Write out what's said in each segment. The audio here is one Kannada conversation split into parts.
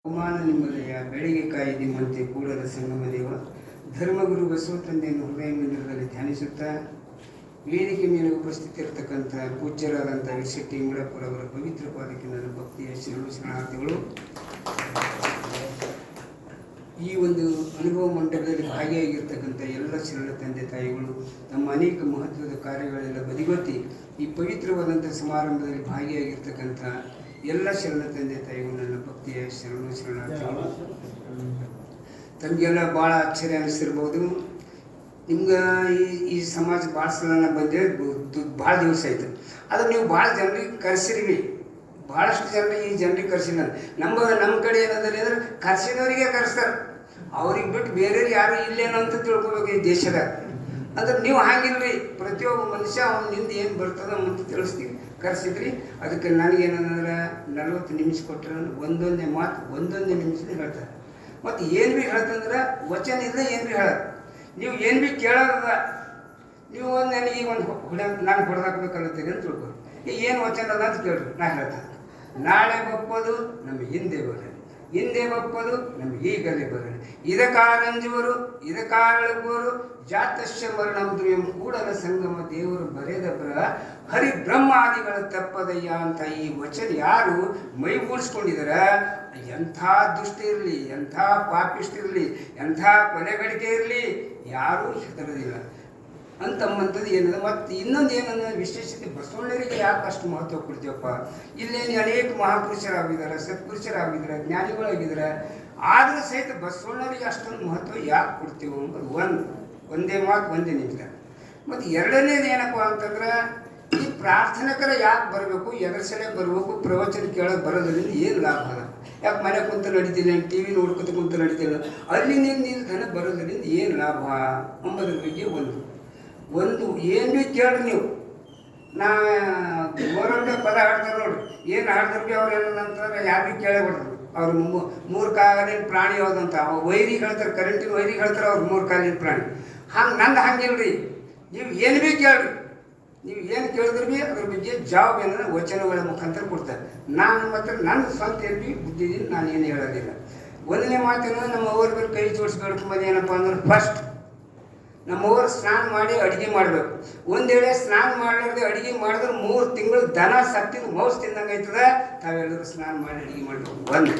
ಅವಮಾನ ನಿಮ್ಮದೆಯ ಬೆಳಿಗ್ಗೆ ಕಾಯಿ ನಿಮ್ಮಂತೆ ಕೂಡಲ ಸಂಗಮ ದೇವ ಧರ್ಮಗುರು ಬಸವ ತಂದೆಯನ್ನು ಹೃದಯ ಮಂದಿರದಲ್ಲಿ ಧ್ಯಾನಿಸುತ್ತಾ ವೇದಿಕೆ ಮೇಲೆ ಉಪಸ್ಥಿತಿರತಕ್ಕಂಥ ಪೂಜ್ಯರಾದಂಥ ವಿಶೆಟ್ಟಿ ಮುಳಪ್ಪರವರ ಪವಿತ್ರ ಪಾದಕ್ಕೆ ನನ್ನ ಭಕ್ತಿಯ ಶರಣಾರ್ಥಿಗಳು. ಈ ಒಂದು ಅನುಭವ ಮಂಟಪದಲ್ಲಿ ಭಾಗಿಯಾಗಿರ್ತಕ್ಕಂಥ ಎಲ್ಲ ಶರಣ ತಂದೆ ತಾಯಿಗಳು ತಮ್ಮ ಅನೇಕ ಮಹತ್ವದ ಕಾರ್ಯಗಳೆಲ್ಲ ಬದಿಗೊತ್ತಿ ಈ ಪವಿತ್ರವಾದಂಥ ಸಮಾರಂಭದಲ್ಲಿ ಭಾಗಿಯಾಗಿರ್ತಕ್ಕಂಥ ಎಲ್ಲ ಶರಣ ತಂದೆ ತಾಯಿಗಳು ನನ್ನ ಭಕ್ತಿಯ ಶರಣಾರ್ಥಿಗಳು. ತಮಗೆಲ್ಲ ಭಾಳ ಆಶ್ಚರ್ಯ ಅನಿಸಿರ್ಬೋದು. ನಿಮ್ಗೆ ಈ ಸಮಾಜ ಭಾಳ ಸಲ ಬಂದೇ ಭಾಳ ದಿವಸ ಆಯಿತು. ಆದರೆ ನೀವು ಭಾಳ ಜನರಿಗೆ ಕರೆಸಿರಿವಿ, ಭಾಳಷ್ಟು ಜನರಿಗೆ ಈ ಜನರಿಗೆ ಕರೆಸಿಲ್ಲ. ನಮ್ಮ ಕಡೆ ಏನಂದ್ರೆ ಅಂದರೆ ಕರೆಸಿದವರಿಗೆ ಕರೆಸ್ತಾರೆ, ಅವ್ರಿಗೆ ಬಿಟ್ಟು ಬೇರೆಯವ್ರು ಯಾರು ಇಲ್ಲೇನೋ ಅಂತ ತಿಳ್ಕೊಬೇಕು ಈ ದೇಶದಾಗ. ಅಂದ್ರೆ ನೀವು ಹಾಗಿಲ್ರಿ, ಪ್ರತಿಯೊಬ್ಬ ಮನುಷ್ಯ ಅವನಿಂದ ಏನು ಬರ್ತದ ಅಂತ ತಿಳಿಸ್ತೀವಿ. ಕರೆಸಿದ್ರಿ ಅದಕ್ಕೆ ನನಗೇನಂದ್ರೆ 40 ನಿಮಿಷ ಕೊಟ್ಟರೆ ಒಂದೊಂದೇ ಮಾತು ಒಂದೊಂದೇ ನಿಮಿಷನೇ ಹೇಳ್ತಾರೆ. ಮತ್ತು ಏನು ಭೀ ಹೇಳ್ತಂದ್ರೆ ವಚನ ಇಲ್ಲದೆ ಏನು ಭೀ ಹೇಳೋದು. ನೀವು ಏನು ಭೀ ಕೇಳೋದ ನೀವು ಒಂದು ನನಗೆ ಒಂದು ನಾನು ಹೊಡೆದಾಕ್ಬೇಕಲ್ಲತ್ತೀನಿ ಅಂತ ತಿಳ್ಕೊರಿ. ಏನು ವಚನ ಅದ ಅಂತ ಕೇಳ್ರಿ, ನಾನು ಹೇಳ್ತೇನೆ. ನಾಳೆ ಬಪ್ಪದು ನಮಗೆ ಹಿಂದೆ ಬರಲಿ, ಹಿಂದೆ ಬಪ್ಪದು ನಮಗೆ ಈಗಲೇ ಬರಲಿ. ಇದಕಾರಂಜುವರು ಇದಕಾರಳುವರು ಜಾತಶ್ಯ ಮರಣಂದು ಎಂಬ ಕೂಡಲ ಸಂಗಮ ದೇವರು ಬರೆದ ಬರ ಹರಿ ಬ್ರಹ್ಮಾದಿಗಳ ತಪ್ಪದಯ್ಯ ಅಂತ ಈ ವಚನ ಯಾರು ಮೈಗೂಡಿಸ್ಕೊಂಡಿದಾರ, ಎಂಥ ದುಷ್ಟ ಇರಲಿ, ಎಂಥ ಪಾಪಿಷ್ಟ ಇರಲಿ, ಎಂಥ ಕೊನೆಗಡಿಕೆ ಇರಲಿ, ಯಾರೂ ಹೆದರೋದಿಲ್ಲ ಅಂತಮ್ಮಂಥದ್ದು ಏನದ. ಮತ್ತು ಇನ್ನೊಂದು ಏನಂದ್ರೆ ವಿಶೇಷತೆ, ಬಸವಣ್ಣರಿಗೆ ಯಾಕೆ ಅಷ್ಟು ಮಹತ್ವ ಕೊಡ್ತೀವಪ್ಪ, ಇಲ್ಲೇನು ಅನೇಕ ಮಹಾಪುರುಷರಾಗಿದ್ದಾರೆ, ಸತ್ಪುರುಷರಾಗಿದ್ದಾರೆ, ಜ್ಞಾನಿಗಳಾಗಿದ್ದಾರೆ. ಆದರೂ ಸಹಿತ ಬಸವಣ್ಣರಿಗೆ ಅಷ್ಟೊಂದು ಮಹತ್ವ ಯಾಕೆ ಕೊಡ್ತೀವಿ ಅಂಬೋದು ಒಂದೇ ಮಾತು ಒಂದೇ ನಿಮಿಷ. ಮತ್ತು ಎರಡನೇದು ಏನಪ್ಪ ಅಂತಂದ್ರೆ, ಈ ಪ್ರಾರ್ಥನಕರ ಯಾಕೆ ಬರಬೇಕು, ಎದರ್ಸಲೇ ಬರಬೇಕು, ಪ್ರವಚನ ಕೇಳೋಕೆ ಬರೋದ್ರಿಂದ ಏನು ಲಾಭ ಅದ? ಯಾಕೆ ಮನೆ ಕುಂತ ನಡೀತಿಲ್ಲ, ಟಿ ವಿ ನೋಡ್ಕೊತ ಕುಂತ ನಡೀತಿಲ್ಲ, ಅಲ್ಲಿ ನಿಲ್ದಾನೆ ಬರೋದ್ರಿಂದ ಏನು ಲಾಭ ಅಂಬೋದ್ರ ಬಗ್ಗೆ ಒಂದು ಏನು ಭೀ ಕೇಳ್ರಿ ನೀವು. ನಾ ಗೋರಂಬೆ ಪದ ಹಾಡ್ತಾರೆ ನೋಡ್ರಿ, ಏನು ಹಾಡ್ತಾರೆ ಭೀ ಅವ್ರು ಏನಂತಂದ್ರೆ ಯಾರು ಭೀ ಕೇಳೇ ಬಿಡ್ತಾರೆ. ಅವ್ರು 3 ಕಾಲಿನ ಪ್ರಾಣಿ ಯಾವುದಂತ ವೈರಿ ಹೇಳ್ತಾರೆ, ಕರೆಂಟಿನ ವೈರಿ ಹೇಳ್ತಾರೆ ಅವ್ರು 3 ಕಾಲಿನ ಪ್ರಾಣಿ. ನಂದು ಹಂಗಿಲ್ರಿ. ನೀವು ಏನು ಭೀ ಕೇಳ್ರಿ, ನೀವು ಏನು ಕೇಳಿದ್ರು ಭೀ ಅದ್ರ ಬಗ್ಗೆ ಜವಾಬ್ ಏನಂದ್ರೆ ವಚನಗಳ ಮುಖಾಂತರ ಕೊಡ್ತಾರೆ. ನಾನು ಮಾತ್ರ ನನ್ನ ಸ್ವಂತ ಏನು ಭೀ ಬುದ್ಧಿದ್ದೀನಿ, ನಾನು ಏನು ಹೇಳೋದಿಲ್ಲ. ಒಂದನೇ ಮಾತೇನಂದ್ರೆ ನಮ್ಮ ಅವ್ರ ಮೇಲೆ ಕೈ ಜೋಡಿಸ್ಬೇಡ್ಕೊಂಬೋದು. ಏನಪ್ಪ ಅಂದ್ರೆ ಫಸ್ಟ್ ನಮ್ಮವ್ರು ಸ್ನಾನ ಮಾಡಿ ಅಡುಗೆ ಮಾಡಬೇಕು. ಒಂದು ವೇಳೆ ಸ್ನಾನ ಮಾಡಲಾರ್ದೆ ಅಡುಗೆ ಮಾಡಿದ್ರೆ 3 ತಿಂಗಳು ದನ ಸತ್ತಿನ ಮೌಸ್ ತಿಂದಂಗೆ ಆಯ್ತದ. ತಾವೆಲ್ಲರೂ ಸ್ನಾನ ಮಾಡಿ ಅಡುಗೆ ಮಾಡಬೇಕು. ಒಂದು.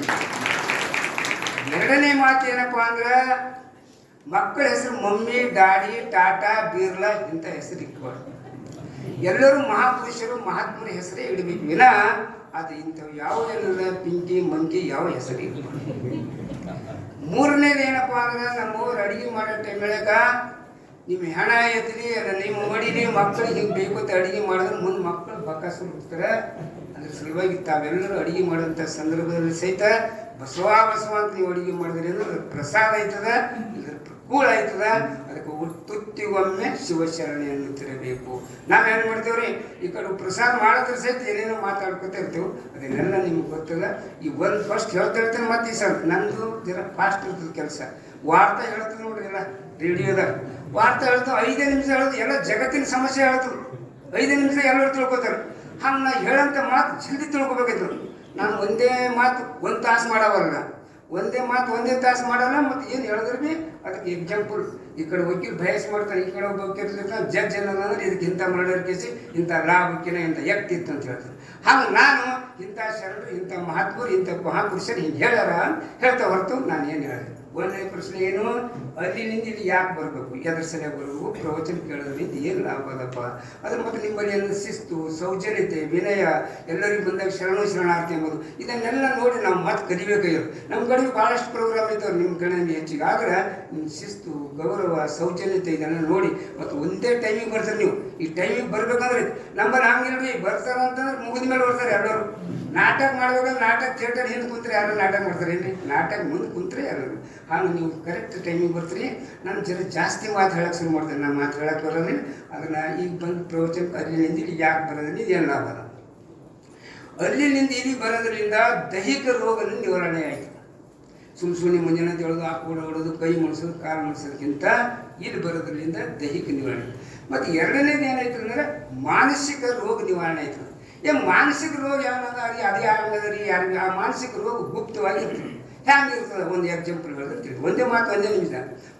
ಎರಡನೇ ಮಾತು ಏನಪ್ಪ ಅಂದ್ರೆ, ಮಕ್ಕಳ ಹೆಸರು ಮಮ್ಮಿ, ಡ್ಯಾಡಿ, ಟಾಟಾ, ಬಿರ್ಲಾ ಇಂಥ ಹೆಸರು ಇಟ್ಬಾರ್ದು. ಎಲ್ಲರೂ ಮಹಾಪುರುಷರು ಮಹಾತ್ಮರ ಹೆಸರೇ ಇಡಬೇಕು ವಿನ ಅದು ಇಂಥವು ಯಾವ ಏನಲ್ಲ ಪಿಂಕಿ ಮಂಕಿ ಯಾವ ಹೆಸರು ಇಡಬಾರ್ದು. ಮೂರನೇದು ಏನಪ್ಪ ಅಂದ್ರೆ, ನಮ್ಮವ್ರು ಅಡುಗೆ ಮಾಡೋ ಟೈಮ್ಯಾಗ ನಿಮ್ಮ ಹೆಣ ಎತ್ತಲಿ ನಿಮ್ಮ ಮಡಿಲಿ ಮಕ್ಕಳಿಗೆ ಹಿಂಗೆ ಬೇಕು ಅಂತ ಅಡುಗೆ ಮಾಡಿದ್ರೆ ಮುಂದೆ ಮಕ್ಕಳು ಬಕಾಸು ಬಿಡ್ತಾರೆ. ಅದ್ರ ಸಲುವಾಗಿ ತಾವೆಲ್ಲರೂ ಅಡುಗೆ ಮಾಡೋಂಥ ಸಂದರ್ಭದಲ್ಲಿ ಸಹಿತ ಬಸವ ಅಂತ ನೀವು ಅಡುಗೆ ಮಾಡಿದ್ರಿ ಅಂದ್ರೆ ಪ್ರಸಾದ ಆಯ್ತದ, ಇದ್ರ ಕೂಳ ಆಯ್ತದ. ಅದಕ್ಕೆ ತುತ್ತಿಗೊಮ್ಮೆ ಶಿವಶರಣೆಯನ್ನು ತಿರಬೇಕು. ನಾವೇನು ಮಾಡ್ತೇವ್ರಿ, ಈ ಕಡೆ ಪ್ರಸಾದ ಮಾಡಿದ್ರೆ ಸಹಿತ ಏನೇನೋ ಮಾತಾಡ್ಕೊತಾ ಇರ್ತೇವೆ. ಅದನ್ನೆಲ್ಲ ನಿಮ್ಗೆ ಗೊತ್ತದ. ಈ ಒಂದು ಫಸ್ಟ್ ಹೇಳ್ತೇನೆ ಮತ್ತೆ ಈ ಸರ್ ನಂದು ಜರ ಫಾಸ್ಟ್ ಇರ್ತದೆ ಕೆಲಸ. ವಾರ್ತಾ ಹೇಳ್ತದೆ ನೋಡ್ರಿ, ಎಲ್ಲ ರೇಡಿಯೋದಾಗ ವಾರ್ತೆ ಹೇಳ್ತಾವೆ. 5 ನಿಮಿಷ ಹೇಳೋದು ಎಲ್ಲ ಜಗತ್ತಿನ ಸಮಸ್ಯೆ ಹೇಳ್ತದೆ. 5 ನಿಮಿಷ ಎಲ್ಲರೂ ತಿಳ್ಕೊತಾರೆ. ಹಂಗೆ ನಾ ಹೇಳೋಂಥ ಮಾತು ಜಲ್ದಿ ತಿಳ್ಕೊಬೇಕಾಯ್ತು. ನಾನು ಒಂದೇ ಮಾತು 1 ತಾಸು ಮಾಡವಲ್ಲ, ಒಂದೇ ಮಾತು ಒಂದೇ ತಾಸು ಮಾಡಲ್ಲ. ಮತ್ತು ಏನು ಹೇಳಿದ್ರೆ ಭೀ ಅದಕ್ಕೆ ಎಕ್ಸಾಂಪಲ್, ಈ ಕಡೆ ವಕೀಲ್ ಬಯಸ್ ಮಾಡ್ತಾರೆ, ಈ ಕಡೆ ಒಬ್ಬ ವಕೀಲ್ ಜಡ್ಜ್ ಏನಂದ್ರೆ ಇದಕ್ಕೆ ಇಂಥ ಮರ್ಡರ್ ಕೇಸಿ ಇಂಥ ಲಾಭಕ್ಕಿನ ಇಂಥ ಎಕ್ತಿತ್ತು ಅಂತ ಹೇಳ್ತಾರೆ. ಹಂಗೆ ನಾನು ಇಂಥ ಶರಣರು, ಇಂಥ ಮಹಾತ್ಮರು, ಇಂಥ ಮಹಾಪುರುಷರು ಹಿಂಗೆ ಹೇಳ್ಯಾರ ಹೇಳ್ತಾ ಹೊರತು ನಾನು ಏನು ಹೇಳಿದೆ. ಒಂದನೇ ಪ್ರಶ್ನೆ ಏನು, ಅಲ್ಲಿನಿಂದ ಇಲ್ಲಿ ಯಾಕೆ ಬರಬೇಕು, ಎದ್ರ ಸರಿಯಾಗಿ ಬರಬೇಕು, ಪ್ರವಚನ ಕೇಳೋದ್ರಿಂದ ಏನು ಲಾಭ ಅದಪ್ಪ. ಅದ್ರ ಮತ್ತು ನಿಮ್ಮಲ್ಲಿ ಏನು ಶಿಸ್ತು, ಸೌಜನ್ಯತೆ, ವಿನಯ, ಎಲ್ಲರಿಗೂ ಬಂದಾಗ ಶರಣಾರ್ಥಿ ಎಂಬುದು ಇದನ್ನೆಲ್ಲ ನೋಡಿ ನಾವು ಮತ್ತೆ ಕಲಿಬೇಕಾಗಿರೋದು. ನಮ್ಮ ಕಡೆಗೆ ಭಾಳಷ್ಟು ಪ್ರೋಗ್ರಾಮ್ ಇದ್ದಾವೆ, ನಿಮ್ಮ ಕಡೆ ಹೆಚ್ಚಿಗೆ. ಆದ್ರೆ ನಿಮ್ಮ ಶಿಸ್ತು, ಗೌರವ, ಸೌಜನ್ಯತೆ ಇದೆಲ್ಲ ನೋಡಿ ಮತ್ತು ಒಂದೇ ಟೈಮಿಗೆ ಬರ್ತಾರೆ. ನೀವು ಈ ಟೈಮಿಗೆ ಬರ್ಬೇಕಂದ್ರೆ ನಮ್ಮಲ್ಲಿ ಹಂಗಿಲ್ರಿ, ಬರ್ತಾರೆ ಅಂತಂದ್ರೆ ಮುಗಿದ ಮೇಲೆ ಬರ್ತಾರೆ ಎಲ್ಲರೂ. ನಾಟಕ ಮಾಡ್ಬೇಕಂದ್ರೆ ನಾಟಕ ಥಿಯೇಟರ್ ಹಿಂದೆ ಕುಂತ್ರೆ ಯಾರು ನಾಟಕ ಮಾಡ್ತಾರೆ ಏನ್ರಿ, ನಾಟಕ ಮುಂದೆ ಕುಂತ್ರೆ ಯಾರು. ಹಾಗೆ ನೀವು ಕರೆಕ್ಟ್ ಟೈಮಿಗೆ ಬರ್ತೀರಿ. ನಾನು ಜಾಸ್ತಿ ಮಾತು ಹೇಳಕ್ಕೆ ಶುರು ಮಾಡ್ತೇನೆ. ನಾನು ಮಾತು ಹೇಳಕ್ಕೆ ಬರೋದಿಲ್ಲ. ಅದನ್ನು ಈಗ ಬಂದು ಪ್ರವಚನಕ್ಕೆ ಅಲ್ಲಿನಿಂದ ಇಲ್ಲಿ ಯಾಕೆ ಬರೋದ್ರಿಂದ ಏನು ಲಾಭ ಅದ? ಅಲ್ಲಿನಿಂದ ಇಲ್ಲಿ ಬರೋದ್ರಿಂದ ದೈಹಿಕ ರೋಗದ ನಿವಾರಣೆ ಆಯಿತು. ಸುಮ್ಮನೆ ಮುಂಜಾನೆ ಹೇಳೋದು, ಆ ಕೂಡ ಹೊಡೋದು, ಕೈ ಮುಣಿಸೋದು, ಕಾಲು ಮುಣಿಸೋದಕ್ಕಿಂತ ಇಲ್ಲಿ ಬರೋದ್ರಿಂದ ದೈಹಿಕ ನಿವಾರಣೆ. ಮತ್ತು ಎರಡನೇದು ಏನಾಯ್ತು ಅಂದರೆ ಮಾನಸಿಕ ರೋಗ ನಿವಾರಣೆ ಆಯಿತು. ಮಾನಸಿಕ ರೋಗ ಯಾವಾಗ ಅದು ಯಾರಂಗದ ರೀ, ಯಾರಿಗೆ ಆ ಮಾನಸಿಕ ರೋಗ ಗುಪ್ತವಾಗಿ ಹ್ಯಾಂಗೆ ಇರ್ತದೆ ಒಂದು ಎಕ್ಸಾಂಪಲ್ ಹೇಳಿದ್ರೆ ಒಂದೇ ಮಾತು ಒಂದೇ ನಿಮಿಷ.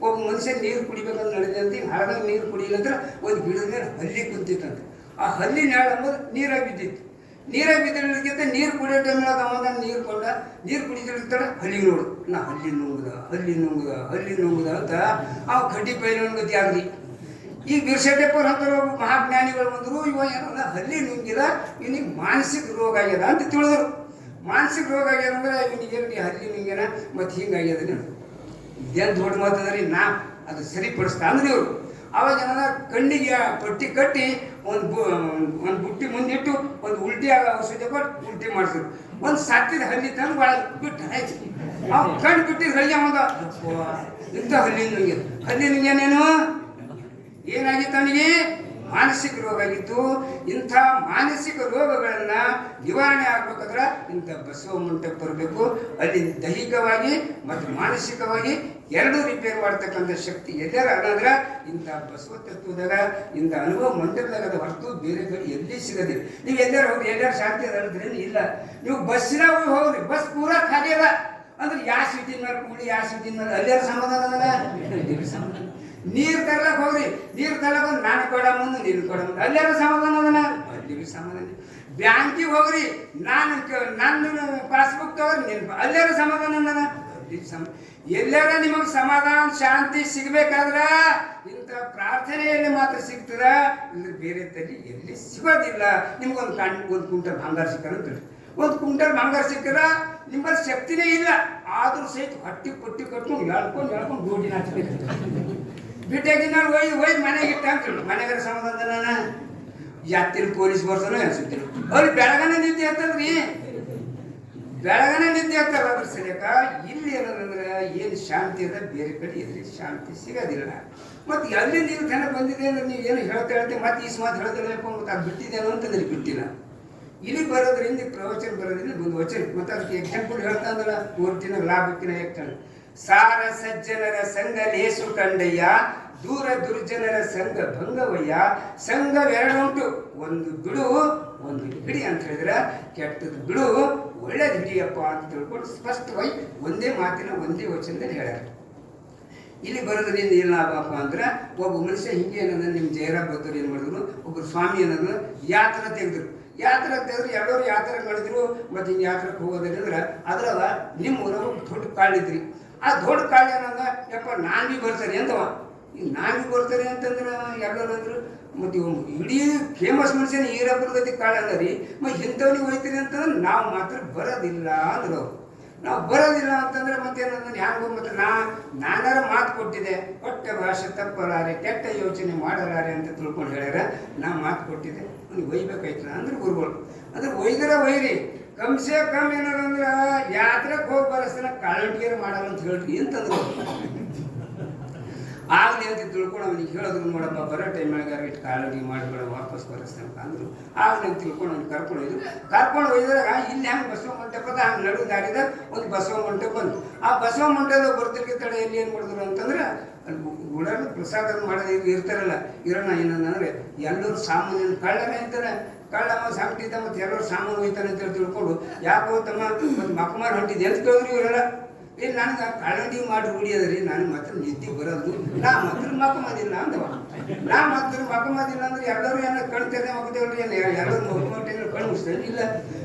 ಒಬ್ಬ ಮನುಷ್ಯ ನೀರು ಕುಡಿಬೇಕಂತ ನಡೆದಂತೆ ಹಳದಾಗ ನೀರು ಕುಡಿಯಲಂದ್ರೆ ಒಂದು ಗಿಡದ ಮೇಲೆ ಹಲ್ಲಿ ಕುಂತಿತ್ತಂತೆ. ಆ ಹಲ್ಲಿ ನೆಳ ಅಂಬೋದು ನೀರಾಗಿ ಬಿದ್ದಿತ್ತು. ನೀರಾಗಿ ಬಿದ್ದಿದ್ದಕ್ಕಿಂತ ನೀರು ಕುಡಿಯೋ ಟೈಮ್ನಾಗ ಅವಾಗ ನೀರು ಕೊಂಡ ನೀರು ಕುಡಿದಿರ್ತಾಳೆ ಹಲ್ಲಿ ನೋಡು ನಾ ಹಲ್ಲಿ ನುಂಗುದ ಅಂತ ಅವ ಕಡ್ಡಿ ಪೈಲವನ ಗತಿ ಆಗಲಿ. ಈಗ ಬಿರ್ಸೆಟ್ಟಪ್ಪವ್ರು ಅಂತಾರೆ ಮಹಾಜ್ಞಾನಿಗಳು ಬಂದರು, ಇವ ಏನಲ್ಲ ಹಲ್ಲಿ ನುಂಗಿದ ಇವನಿಗೆ ಮಾನಸಿಕ ರೋಗ ಆಗ್ಯದ ಅಂತ ತಿಳಿದ್ರು. ಮಾನಸಿಕ ರೋಗ ಆಗ್ಯದ ಅಂದ್ರೆ ಇವನಿಗೆ ಹಲ್ಲಿ ನುಂಗ್ಯಾನ ಮತ್ತು ಹಿಂಗಾಗ್ಯದ. ಇದೇನು ದೊಡ್ಡ ಮಾತದ್ರಿ, ನಾ ಅದು ಸರಿಪಡಿಸ್ತಾ ಅಂದ್ರೆ ಇವರು ಅವಾಗ ಏನಾರ ಕಣ್ಣಿಗೆ ಪಟ್ಟಿ ಕಟ್ಟಿ ಒಂದು ಬುಟ್ಟಿ ಮುಂದಿಟ್ಟು ಒಂದು ಉಲ್ಟಿ ಆಗ ಔಷಧಿ ಕೊಟ್ಟು ಉಲ್ಟಿ ಮಾಡಿಸಿದ್ರು. ಒಂದು ಸತ್ತಿದ ಹಲ್ಲಿ ತಂದು ಭಾಳ ಬಿಟ್ಟು ಆಯ್ತು. ಅವ್ ಕಣ್ಣು ಬಿಟ್ಟಿದ್ದು ಹಳ್ಳಿ ಅವಾಗ ಇಂಥ ಹಲ್ಲಿ ನುಂಗ್ಯಾನೇನು ಏನಾಗಿತ್ತು ಅವನಿಗೆ ಮಾನಸಿಕ ರೋಗ ಆಗಿತ್ತು. ಇಂಥ ಮಾನಸಿಕ ರೋಗಗಳನ್ನ ನಿವಾರಣೆ ಆಗ್ಬೇಕಾದ್ರೆ ಇಂಥ ಬಸವ ಮಂಟಪ ಬರಬೇಕು. ಅಲ್ಲಿ ದೈಹಿಕವಾಗಿ ಮತ್ತು ಮಾನಸಿಕವಾಗಿ ಎರಡೂ ರಿಪೇರ್ ಮಾಡ್ತಕ್ಕಂಥ ಶಕ್ತಿ ಎಲ್ಲರ ಅನ್ನಂದ್ರೆ ಇಂಥ ಬಸವ ತತ್ವದಾಗ ಇಂಥ ಅನುಭವ ಮಂಟಪದಾಗ ಅದು ಹೊರತು ಬೇರೆ ಕಡೆ ಎಲ್ಲಿ ಸಿಗೋದಿಲ್ಲ. ನೀವು ಎಲ್ಲರೂ ಹೋಗಿ ಎಲ್ಲರೂ ಶಾಂತಿ ಅದ್ರೇನು ಇಲ್ಲ. ನೀವು ಬಸ್ಸಿನಾಗ ಹೋಗ್ರಿ, ಬಸ್ ಪೂರಾ ಖಾಲಿ ಅದ ಅಂದ್ರೆ ಯಾವ ಸೀಟಿನ ಮೇಲೆ ಕೂಡಿ ಯಾವ ಸೀಟಿನ ಮೇಲೆ ಅಲ್ಲಾರ ಸಮಾಧಾನ ಅದಲ್ಲ. ನೀರು ತರ್ಲಕ್ ಹೋಗ್ರಿ, ನೀರು ತರ್ಲಕ್ ಹೋಗಿ ನಾನು ಕೊಡ ಮುಂದೆ ನೀನು ಕೊಡ ಮುಂದೆ ಅಲ್ಲಾರ ಸಮಾಧಾನ ಅದಲ್ಲ. ಅಲ್ಲಿ ಸಮಾಧಾನ. ಬ್ಯಾಂಕಿಗೆ ಹೋಗ್ರಿ, ನನ್ನ ಪಾಸ್ಬುಕ್ ತಗೋರಿ ನೀನು ಅಲ್ಲಾರ ಸಮಾಧಾನ ಅದಲ್ಲ. ಎಲ್ಲಾರ ನಿಮಗೆ ಸಮಾಧಾನ ಶಾಂತಿ ಸಿಗ್ಬೇಕಾದ್ರ ಇಂಥ ಪ್ರಾರ್ಥನೆಯಲ್ಲಿ ಮಾತ್ರ ಸಿಗ್ತದ, ಇಲ್ಲಿ ಬೇರೆ ತಲ್ಲಿ ಎಲ್ಲಿ ಸಿಗೋದಿಲ್ಲ. ನಿಮ್ಗೊಂದು ಒಂದು ಕ್ವಿಂಟಲ್ ಬಂಗಾರ ಸಿಕ್ಕಂತ ಒಂದು ಕ್ವಿಂಟಲ್ ಬಂಗಾರ ಸಿಕ್ಕರ ನಿಮ್ಮಲ್ಲಿ ಶಕ್ತಿನೇ ಇಲ್ಲ. ಆದ್ರೂ ಸಹಿತ ಹೊಟ್ಟಿ ಪಟ್ಟಿ ಕಟ್ಕೊಂಡು ಹೇಳ್ಕೊಂಡು ಗೋಡಿನ ಬಿಟ್ಟಾಗಿ ನಾನು ಒಯ್ದು ಮನೆಗೆ ಇಟ್ಟ ಅಂತ ಮನೆಗಾರ ಸಮಾಧಾನ ಯಾತ್ತಿನ ಪೊಲೀಸ್ ಬರ್ತಾನೋ ಅನ್ಸುತ್ತೀನಿ. ಅವ್ರಿಗೆ ಬೆಳಗನೆ ನಿದ್ದೆ ಹತ್ತದ್ರಿ, ಬೆಳಗನೆ ನಿದ್ದೆ ಹತ್ತಲ್ಲ. ಅದ್ರ ಸರಿಯಾಕ ಇಲ್ಲಿ ಏನದಂದ್ರೆ ಏನು ಶಾಂತಿ ಅದ ಬೇರೆ ಕಡೆ ಎಲ್ಲಿ ಶಾಂತಿ ಸಿಗೋದಿಲ್ಲ. ಮತ್ತು ಅಲ್ಲಿ ನೀವು ತನ ಬಂದಿದೆ ಅಂದ್ರೆ ನೀವು ಏನು ಹೇಳ್ತಾ ಮತ್ತೆ ಈ ಮಾತು ಹೇಳ್ತಿರ್ಬೇಕು ಮತ್ತು ಅದು ಬಿಟ್ಟಿದ್ದೇನೋ ಅಂತಂದ್ರೆ ಬಿಟ್ಟಿಲ್ಲ. ಇಲ್ಲಿ ಬರೋದ್ರಿಂದ ಪ್ರವಚನ ಬರೋದ್ರಿಂದ ಒಂದು ವಚನ ಮತ್ತು ಅದಕ್ಕೆ ಎಕ್ಸಾಂಪಲ್ ಹೇಳ್ತಾ ಅಂದಲ್ಲ ಕೋರ್ಟಿನ ಲಾಭಕ್ಕಿನ ಹೇಳ್ತಾನೆ. ಸಾರ ಸಜ್ಜನರ ಸಂಘ ಲೇಸು ಕಂಡಯ್ಯ, ದೂರ ದುರ್ಜನರ ಸಂಘ ಭಂಗವಯ್ಯ. ಸಂಘವೆರಡುಂಟು, ಒಂದು ಬಿಡು ಒಂದು ಹಿಡಿ ಅಂತ ಹೇಳಿದ್ರೆ ಕೆಟ್ಟದ್ದು ಬಿಡು ಒಳ್ಳೇದು ಹಿಡಿಯಪ್ಪ ಅಂತ ತಿಳ್ಕೊಂಡು ಸ್ಪಷ್ಟವಾಗಿ ಒಂದೇ ಮಾತಿನ ಒಂದೇ ವಚನದಲ್ಲಿ ಹೇಳ್ಯಾರ. ಇಲ್ಲಿ ಬರೋದ್ರಿಂದ ಏನು ಲಾಭಪ್ಪ ಅಂದ್ರೆ ಒಬ್ಬ ಮನುಷ್ಯ ಹಿಂಗೆ ಏನಂದ್ರೆ ನಿಮ್ಮ ಜಯರಾಮ್ ಬದ್ದವ್ರು ಏನು ಮಾಡಿದ್ರು, ಒಬ್ಬರು ಸ್ವಾಮಿ ಏನಂದ್ರೆ ಯಾತ್ರೆ ತೆಗೆದ್ರು ಎಲ್ಲರೂ ಯಾತ್ರೆ ಮಾಡಿದ್ರು. ಮತ್ತು ಹಿಂಗೆ ಯಾತ್ರಕ್ಕೆ ಹೋಗೋದಂದ್ರೆ ಅದ್ರಾಗ ನಿಮ್ಮ ಊರಾಗ ದೊಡ್ಡ ಕಾಳಿದ್ರಿ. ಆ ದೊಡ್ಡ ಕಾಳಿ ಏನಂದ ಯಪ್ಪ ನಾನು ಭೀ ಬರ್ತಾರೆ ಅಂತವ. ಈಗ ನಾನು ಭೀ ಬರ್ತಾರೆ ಅಂತಂದ್ರೆ ಎಲ್ಲರೂ ಅಂದ್ರು. ಮತ್ತು ಇಡೀ ಫೇಮಸ್ ಮನುಷ್ಯನ ಈರಬ್ಬರಗತಿ ಕಾಳು ಅದ ರೀ. ಮತ್ತು ಇಂಥವ್ನಿಗೆ ಹೋಯ್ತೀರಿ ಅಂತಂದ್ರೆ ನಾವು ಮಾತ್ರ ಬರೋದಿಲ್ಲ ಅಂದ್ರು ಅವ್ರು. ನಾವು ಬರೋದಿಲ್ಲ ಅಂತಂದ್ರೆ ಮತ್ತೇನಂದ್ರೆ ಹ್ಯಾಂಗ ಮತ್ತು ನಾನಾರ ಮಾತು ಕೊಟ್ಟಿದ್ದೆ, ಕೊಟ್ಟ ಭಾಷೆ ತಪ್ಪಲಾರೆ ಕೆಟ್ಟ ಯೋಚನೆ ಮಾಡಲಾರೆ ಅಂತ ತಿಳ್ಕೊಂಡು ಹೇಳ್ಯಾರ. ನಾ ಮಾತು ಕೊಟ್ಟಿದ್ದೆ ಅವ್ನಿಗೆ ಒಯ್ಬೇಕಾಯ್ತಲ್ಲ ಅಂದ್ರೆ ಗುರುಗಳು ಅಂದ್ರೆ ಒಯ್ರಿ ಕಮ್ಸೆ ಕಮ್ಮಿ ಏನದಂದ್ರೆ ಯಾತ್ರೆಗೆ ಹೋಗಿ ಬರಸ್ತನ ಕಾಳಂಟಿಗೆ ಮಾಡಲ್ಲ ಅಂತ ಹೇಳ್ರಿ ಅಂತಂದ್ರು. ಆಗಲಿ ಅಂತ ತಿಳ್ಕೊಂಡು ಅವನಿಗೆ ಹೇಳಿದ್ರು, ನೋಡಪ್ಪ ಬರೋ ಟೈಮ್ನಾಗ ಇಟ್ಟು ಕಾಳಂಟಿಗೆ ಮಾಡಿಬೇಡ ವಾಪಸ್ ಬರಸ್ತನಕ ಅಂದರು. ಆಗಲಿ ಅಂತ ತಿಳ್ಕೊಂಡು ಅವ್ನಿಗೆ ಕರ್ಕೊಂಡು ಒಯ್ದಾಗ ಇಲ್ಲಿ ಹೆಂಗೆ ಬಸವ ಮಂಟಪದ ಹಂಗೆ ನಡು ದಾರಿದ ಒಂದು ಬಸವ ಮಂಟಪ ಬಂತು. ಆ ಬಸವ ಮಂಟಪದ ಬರ್ತಿರ್ಕೆ ತಡೆ ಎಲ್ಲಿ ಏನು ಮಾಡಿದ್ರು ಅಂತಂದ್ರೆ ಅಲ್ಲಿ ಗುಡಾಡ ಪ್ರಸಾದ ಮಾಡೋದು ಇರ್ತಾರಲ್ಲ ಇರೋಣ ಏನಂದ್ರೆ ಎಲ್ಲರೂ ಸಾಮಾನ್ಯ ಕಳ್ಳರ ಇರ್ತಾರೆ. ಕಳ್ಳಮ್ಮ ಸಾಕ್ತಿದ್ದ ಮತ್ತು ಎಲ್ಲರೂ ಸಾಮಾನು ಹೋಯ್ತಾನೆ ಅಂತ ತಿಳ್ಕೊಂಡು ಯಾಕೋ ತಮ್ಮ ಮತ್ತು ಮಕ್ಕಮಾರು ಹೊಂಟಿದ್ದೆ ಅಂತ ಕೇಳಿದ್ರು ಇವರೆಲ್ಲ. ಏನು ನನಗೆ ಕಳ್ಳಂಡಿ ಮಾಡಿ ರೂಢಿಯದ್ರಿ, ನನಗೆ ಮಾತ್ರ ನಿದ್ದೆ ಬರೋದು, ನಾ ಮಾತ್ರ ಮಕ್ಕಮದಿಲ್ಲ ಅಂದವ. ನಾ ಮಾತ್ರ ಮಕ್ಕಮದಿಲ್ಲ ಅಂದ್ರೆ ಎಲ್ಲರೂ ಏನೋ ಕಣ್ಣು ತೆರೆದೇ ಮಕ್ಕದೇವ್ರಿ, ಏನು ಎಲ್ಲರೂ ಮಕ್ಕಳು ಕಣ್ಣು ಮುಗಿಸ್ತೇವೆ ಇಲ್ಲ.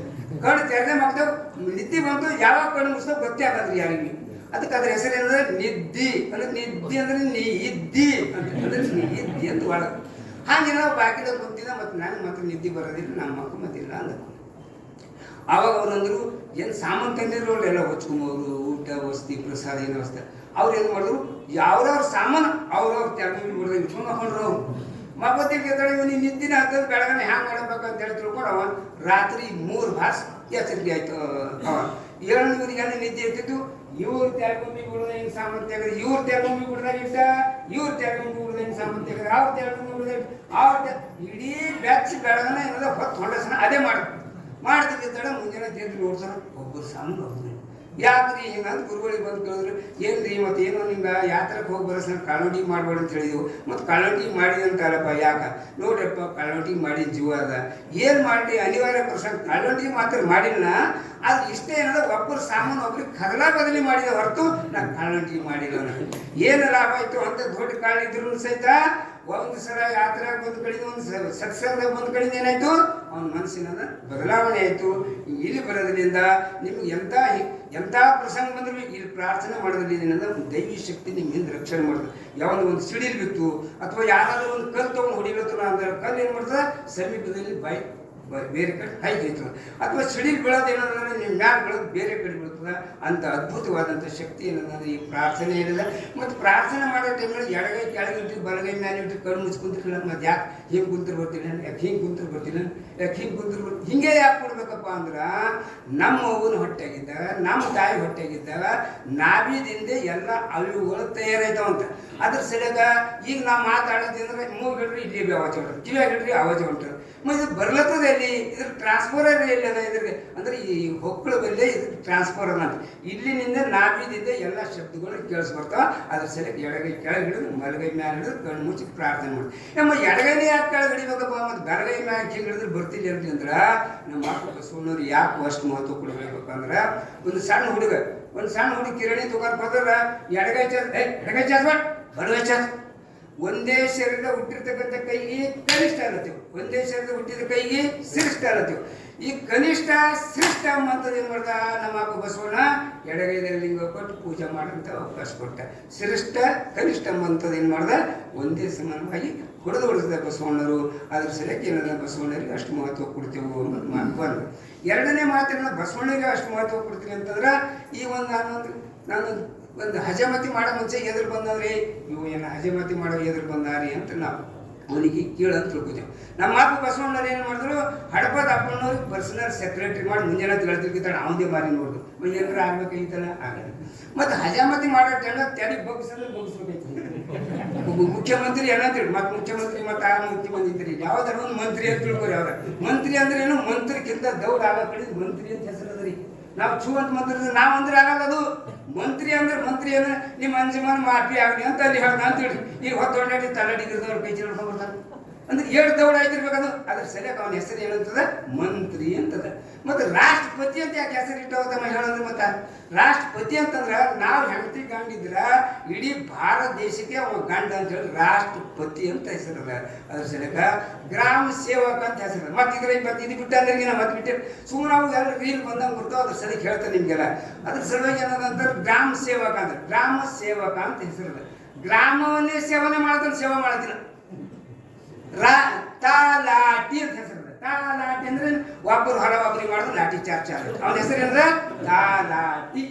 ಕಣ್ಣು ತೆರೆದೇ ಮಕ್ಕಳು ನಿದ್ದೆ ಬಂತು, ಯಾವಾಗ ಕಣ್ಣು ಮುಗಿಸ್ತೋ ಗೊತ್ತೇ ಆಗದ್ರಿ ಯಾರಿಗೆ. ಅದಕ್ಕೆ ಅದ್ರ ಹೆಸರೇನಂದ್ರೆ ನಿದ್ದಿ ಅಂದ್ರೆ ನಿದ್ದೆ ಅಂದ್ರೆ ನೀ ಇದ್ದಿ ಅಂದ್ರೆ ನೀ ಇದ್ದಿ ಅಂತ ಒಳಗೆ. ಹಾಗೆ ನಾವು ಬಾಕಿದಾಗ ಗೊತ್ತಿಲ್ಲ ಮತ್ತು ನನಗೆ ಮಾತ್ರ ನಿದ್ದೆ ಬರೋದಿಲ್ಲ, ನಮ್ಮ ಮಕ್ಕಮದಿಲ್ಲ ಅಂದ. ಆವಾಗ ಅವ್ರಂದ್ರು ಏನು ಸಾಮಾನು ತಂದಿದ್ರು ಎಲ್ಲ ಹೊಚ್ಕೊಂಬೋರು, ಊಟ ವಸತಿ ಪ್ರಸಾದ ಏನೋ ವಸ್ತು. ಅವ್ರು ಏನು ಮಾಡಿದ್ರು ಯಾವ್ದವ್ರ ಸಾಮಾನು ಅವ್ರವ್ರು ತೆಗೆದು ಬಿಡ್ದಂಗೆ ಇಟ್ಕೊಂಡು ಹಾಕೊಂಡ್ರು. ಅವ್ರು ಮಗತ್ತಿಗೆ ಇವನಿಗೆ ನಿದ್ದಿನ ಹಾಕೋದು ಬೆಳಗನೆ ಹ್ಯಾಂಗೆ ಮಾಡಬೇಕು ಅಂತ ಹೇಳಿ ತಿಳ್ಕೊಂಡು ಅವ ರಾತ್ರಿ 3 ಭಾಷೆ ಎಚ್ಚರಿಕೆ ಆಯ್ತು. ಅವ 7 ಇವರಿಗೆ ನಿದ್ದೆ ಇರ್ತಿತ್ತು. ಇವ್ರು ತೆಗೊಂಬಿ ಬಿಡೋದ ಹಿಂಗೆ ಸಾಮಾನು ತೆಗೆದು, ಇವ್ರು ತೆಗೊಂಬಿ ಬಿಡ್ದಾಗ ಇಟ್ಟ, ಇವ್ರು ತೆಗೊಂಬಿ ಬಿಡೋದ ಹಿಂಗೆ ಸಾಮಾನು ತೆಗೆದು, ಅವ್ರು ತೆಗೊಂಬಿ ಬಿಡೋದ ಇಡೀ ಬ್ಯಾಚ್ ಬೆಳಗನೆ ಏನದ ಹೊತ್ತು ಹೊಂಡಸನ ಅದೇ ಮಾಡ್ತಿದ್ದ. ಮುಂಜಾನೆ ದೇವ್ರು ನೋಡ್ತಾನ ಒಬ್ಬರು ಸಾಮಾನು ಹೋಗ್ತಾನೆ. ಯಾಕ್ರಿ ಹಿಂಗಂತ ಗುರುಗಳಿಗೆ ಬಂದು ಕೇಳಿದ್ರು, ಏನ್ರಿ ಮತ್ತು ಏನೋ ನಿಮ್ಗೆ ಯಾತ್ರೆಗೆ ಹೋಗಿ ಬರೋಸ ಕಾಳೋಟಿಗೆ ಮಾಡ್ಬೇಡ ಅಂತ ಹೇಳಿದೆವು. ಮತ್ತು ಕಾಳೋಟಿಗೆ ಮಾಡಿದೆ ಅಂತಾರಪ್ಪ. ಯಾಕ ನೋಡ್ರಪ್ಪ ಕಾಳೋಟಿಗೆ ಮಾಡಿ ಜೀವ ಅದ ಏನು ಮಾಡಲಿ ಅನಿವಾರ್ಯ ಪ್ರಸಂಗ. ಕಾಳೋಟಿಗೆ ಮಾತ್ರ ಮಾಡಿಲ್ಲ ಅದು ಇಷ್ಟೇ ಏನಂದ್ರೆ ಒಬ್ಬರು ಸಾಮಾನು ಒಬ್ರಿಗೆ ಕದಲ ಬದಲಿ ಮಾಡಿದ ಹೊರತು ನಾನು ಕಾಳಂಟಿ ಮಾಡಿಲ್ಲ. ಏನು ಲಾಭ ಆಯ್ತು ಅಂತ ದೊಡ್ಡ ಕಾಳು ಇದ್ರು ಸಹಿತ ಒಂದು ಸಲ ಯಾತ್ರೆ ಬಂದ ಕಡೆಯಿಂದ ಒಂದು ಸತ್ಸಂಗದಾಗ ಬಂದ ಕಡೆಯಿಂದ ಏನಾಯ್ತು ಅವನ ಮನಸ್ಸಿನ ಬದಲಾವಣೆ ಆಯ್ತು. ಇಲ್ಲಿ ಬರೋದ್ರಿಂದ ನಿಮ್ಗೆ ಎಂಥ ಪ್ರಸಂಗ ಬಂದ್ರು ಇಲ್ಲಿ ಪ್ರಾರ್ಥನೆ ಮಾಡೋದ್ರಿಂದ ದೈವಿ ಶಕ್ತಿ ನಿಮ್ಮಿಂದ ರಕ್ಷಣೆ ಮಾಡ್ತದೆ. ಯಾವಾಗ ಒಂದು ಸಿಡಿಲ್ ಬಿತ್ತು ಅಥವಾ ಯಾರಾದ್ರೂ ಒಂದು ಕಲ್ಲು ತಗೊಂಡು ಹೊಡಿಲತ್ತಲ್ಲ ಅಂದ್ರೆ ಕಲ್ಲು ಏನು ಮಾಡ್ತದೆ ಸಮೀಪದಲ್ಲಿ ಬೇರೆ ಕಡೆ ಹಾಯ್ತೈತದ, ಅಥವಾ ಸಿಡಿಲ್ ಬೀಳೋದು ಏನಂದ್ರೆ ನಿಮ್ಮ ಮ್ಯಾಲ ಬೀಳೋದು ಬೇರೆ ಕಡೆ ಬೀಳ್ತದೆ. ಅಂತ ಅದ್ಭುತವಾದಂಥ ಶಕ್ತಿ ಏನಂದ್ರೆ ಈ ಪ್ರಾರ್ಥನೆ ಏನಿದೆ. ಮತ್ತು ಪ್ರಾರ್ಥನೆ ಮಾಡೋ ಟೈಮಲ್ಲಿ ಎಡಗೈ ಕೆಳಗಿಟ್ಟು ಬಲಗೈ ಮೇಲೆ ಇಟ್ಟು ಕಣ್ಣು ಮುಚ್ಕೊಂತಿರ್ಲಿಲ್ಲ. ಮತ್ತು ಯಾಕೆ ಹಿಂಗೆ ಕುಂತರು ಬರ್ತೀನಿ, ಯಾಕೆ ಹಿಂಗೆ ಕುಂತರು ಬರ್ತೀನಿ, ಯಾಕೆ ಹಿಂಗೆ ಕುಂತರು ಬರ್ತೀನಿ, ಹಿಂಗೆ ಯಾಕೆ ಕೊಡ್ಬೇಕಪ್ಪ ಅಂದ್ರೆ ನಮ್ಮ ಅವ್ವನ ಹೊಟ್ಟೆಗಿದ್ದಾಗ ನಮ್ಮ ತಾಯಿ ಹೊಟ್ಟೆಗಿದ್ದಾಗ ನಾವಿದಿಂದ ಎಲ್ಲ ಅಳುಗಳು ತಯಾರಾಯ್ತಾವಂತ. ಅದ್ರ ಸರಿಯಾಗ ಈಗ ನಾವು ಮಾತಾಡೋದು ಅಂದ್ರೆ ಮೂಗು ಹಿಡ್ರಿ ಇಲ್ಲಿ ಆವಾಜ ಹೊಂಟರು, ಕಿವಿಯಾಗ ಹಿಡ್ರಿ ಆವಾಜ ಹೊಂಟರು. ಇದು ಬರ್ಲತ್ತದ ಎಲ್ಲಿ, ಇದ್ರ ಟ್ರಾನ್ಸ್ಫರ್ ಎಲ್ಲಿ ಅದ ಇದ್ರಿಗೆ ಅಂದ್ರೆ ಈ ಹೊಕ್ಕಳ ಬೆಲೆ ಇದ್ರ ಟ್ರಾನ್ಸ್ಫರ್ ಅದ. ಇಲ್ಲಿನಿಂದ ನಾವಿದಿಂದ ಎಲ್ಲ ಶಬ್ದಗಳು ಕೇಳಿಸ್ಬರ್ತಾವ. ಅದ್ರ ಸರಿಯಾಗಿ ಎಡಗೈ ಕೆಳಗೆ ಹಿಡಿದು ಬಲಗೈ ಮ್ಯಾಲ ಹಿಡಿದು ಕಣ್ಣು ಮುಚ್ಚಿ ಪ್ರಾರ್ಥನೆ ಮಾಡಿ. ನಮ್ಮ ಎಡಗೈನೇ ಯಾಕೆ ಕೆಳಗೆ ಹಿಡಿಬೇಕಪ್ಪ, ಮತ್ತು ಬಲಗೈ ಮ್ಯಾಲ ಹಿಂಗೆ ಹಿಡಿದ್ರೆ ಬರ್ತಿಲ್ಲ ಅಂತ ಅಂದ್ರೆ ನಮ್ಮ ಅಪ್ಪ ಬಸವಣ್ಣವ್ರು ಯಾಕೆ ಅಷ್ಟು ಮಹತ್ವ ಕೊಡ್ಬೇಕಪ್ಪ ಅಂದ್ರೆ ಒಂದು ಸಣ್ಣ ಹುಡುಗ ಕಿರಣಿ ತುಗಾರ್ ಬದ್ರ ಎಡಗೈ ಚಾಸ್ ಬಲಗೈ ಚಾಸ್. ಒಂದೇ ಶರೀರ ಹುಟ್ಟಿರ್ತಕ್ಕಂಥ ಕೈಗೆ ಕನಿಷ್ಠ ಅನ್ನತ್ತೀವಿ, ಒಂದೇ ಶರೀರ ಹುಟ್ಟಿದ ಕೈಗೆ ಶ್ರೇಷ್ಠ ಅನ್ನತ್ತೀವಿ. ಈ ಕನಿಷ್ಠ ಶ್ರೇಷ್ಠ ಅಂತದ್ದು ಏನು ಮಾಡ್ದ ನಮ್ಮ ಅಪ್ಪ ಬಸವಣ್ಣ ಎಡಗೈದಲ್ಲಿ ಲಿಂಗ ಕೊಟ್ಟು ಪೂಜೆ ಮಾಡೋಂಥ ಅವಕಾಶ ಕೊಟ್ಟ. ಶ್ರೇಷ್ಠ ಕನಿಷ್ಠ ಅಂತದ್ದು ಏನು ಮಾಡ್ದ ಒಂದೇ ಸಮಾನವಾಗಿ ಹೊಡೆದ ಬಸವಣ್ಣರು. ಅದ್ರ ಸಲಕ್ಕೆ ಏನದ ಬಸವಣ್ಣರಿಗೆ ಅಷ್ಟು ಮಹತ್ವ ಕೊಡ್ತೇವೆ ಅನ್ನೋದು ಮಾತು ಬಂದು. ಎರಡನೇ ಮಾತಿನ ಬಸವಣ್ಣರಿಗೆ ಅಷ್ಟು ಮಹತ್ವ ಕೊಡ್ತೀವಿ ಅಂತಂದ್ರೆ ಈ ನಾನು ಒಂದು ಹಜಮತಿ ಮಾಡೋ ಮುಂಚೆ ಎದುರು ಬಂದವ್ರಿ, ಇವು ಏನು ಹಜಮತಿ ಮಾಡೋ ಎದುರು ಬಂದಾರಿ ಅಂತ ನಾವು ಅವನಿಗೆ ಕೇಳಂತ ತಿಳ್ಕೊತೇವೆ. ನಮ್ಮ ಅಪ್ಪ ಬಸವಣ್ಣವ್ರು ಏನು ಮಾಡಿದ್ರು, ಹಡಪದ ಅಪ್ಪನವ್ರಿಗೆ ಪರ್ಸನಲ್ ಸೆಕ್ರೆಟರಿ ಮಾಡಿ ಮುಂಜಾನೆ ತಿಳ್ತಿರ್ತಾಳೆ ಅವನದೇ ಮಾರಿ ನೋಡ್ದು ಏನಾರ ಆಗ್ಬೇಕಾಗಿತ್ತಲ್ಲ ಆಗಲ್ಲ. ಮತ್ತು ಹಜಾಮತಿ ಮಾಡೋ ಟೈಮ್ ತೆರಿಗೆ ಬಗ್ಸಂದ್ರೆ ಬಗ್ಸ್ಬೇಕೈತಿ. ಮುಖ್ಯಮಂತ್ರಿ ಏನಂತೇಳಿ ಮತ್ತು ಮುಖ್ಯಮಂತ್ರಿ ಮತ್ತು ಆ ಮುಖ್ಯಮಂತ್ರಿ ಯಾವ್ದಾರ ಒಂದು ಮಂತ್ರಿ ಅಂತ ತಿಳ್ಕೊರಿ. ಯಾವ್ದಾರ ಮಂತ್ರಿ ಅಂದ್ರೆ ಏನು, ಮಂತ್ರಿಗಿಂತ ದೌಡ್ ಆಗ ಕಡೆ ಮಂತ್ರಿ ಅಂತ ಹೆಸರು ಅದ್ರಿ. ನಾವು ಚೂ ಅಂತ ಮಂತ್ರಿ ನಾವು ಅಂದ್ರೆ ಆಗಲ್ಲ. ಅದು ಮಂತ್ರಿ ಅಂದ್ರೆ ಮಂತ್ರಿ ಅಂದ್ರೆ ನಿಮ್ಮ ಅಂಜಮಾನ ಮಾಫಿ ಆಗಲಿ ಅಂತ ಅಲ್ಲಿ ಹೇಳ್ದ ಅಂತೇಳಿ ಈಗ ಹೊತ್ತೊಂಡಾಡಿ ತಲೆಡಿಗಿರ್ದವ್ರು ಕೈ ಚಿಡ್ಕೊಂಡು ಬರ್ತಾರೆ ಅಂದ್ರೆ 7 ದೌಡ ಆಯ್ತಿರ್ಬೇಕದು. ಅದ್ರ ಸರಿಯಾಗಿ ಅವನ ಹೆಸರು ಏನಂತದ ಮಂತ್ರಿ ಅಂತದ. ಮತ್ತು ರಾಷ್ಟ್ರಪತಿ ಅಂತ ಯಾಕೆ ಹೆಸರು ಇಟ್ಟವತ್ತಮ್ಮ ಹೇಳೋದು. ಮತ್ತು ರಾಷ್ಟ್ರಪತಿ ಅಂತಂದ್ರೆ ನಾವು ಹೆಂಡತಿ ಗಂಡಿದ್ರ ಇಡೀ ಭಾರತ ದೇಶಕ್ಕೆ ಅವ ಗಂಡ ಅಂತ ಹೇಳಿ ರಾಷ್ಟ್ರಪತಿ ಅಂತ ಹೆಸರದ. ಅದ್ರ ಸರಿಯಾಗ ಗ್ರಾಮ ಸೇವಕ ಅಂತ ಹೆಸರು. ಮತ್ತು ಇದ್ರ ಇದು ಬಿಟ್ಟು ಅಂದ್ರೆ ಮತ್ತೆ ಬಿಟ್ಟೆ ಸುಮ್ಮನೆ ನಾವು ಎಲ್ಲ ರೀಲ್ ಬಂದಂಗೆ ಬರ್ತಾವ. ಅದ್ರ ಸರಿಯಾಗಿ ಹೇಳ್ತಾರೆ ನಿಮಗೆಲ್ಲ. ಅದ್ರ ಸಲುವಾಗಿ ಏನದಂತಾರೆ ಗ್ರಾಮ ಸೇವಕ ಅಂದ್ರೆ ಗ್ರಾಮ ಸೇವಕ ಅಂತ ಹೆಸರದ. ಗ್ರಾಮವನ್ನೇ ಸೇವನೆ ಮಾಡೋದನ್ನ ಸೇವೆ ಮಾಡೋದಿಲ್ಲ. ತಾಲಾಟಿ ಅಂತ ಹೆಸರು. ತಾಲಾಟಿ ಅಂದ್ರೆ ಒಬ್ಬರು ಹೊರ ಒಬ್ಬರಿಗೆ ಮಾಡೋದು ಲಾಠಿ ಚಾರ್ಜ್ ಆಗುತ್ತೆ. ಅವನ ಹೆಸರು ಅಂದ್ರೆ ತಾಲಾಟಿ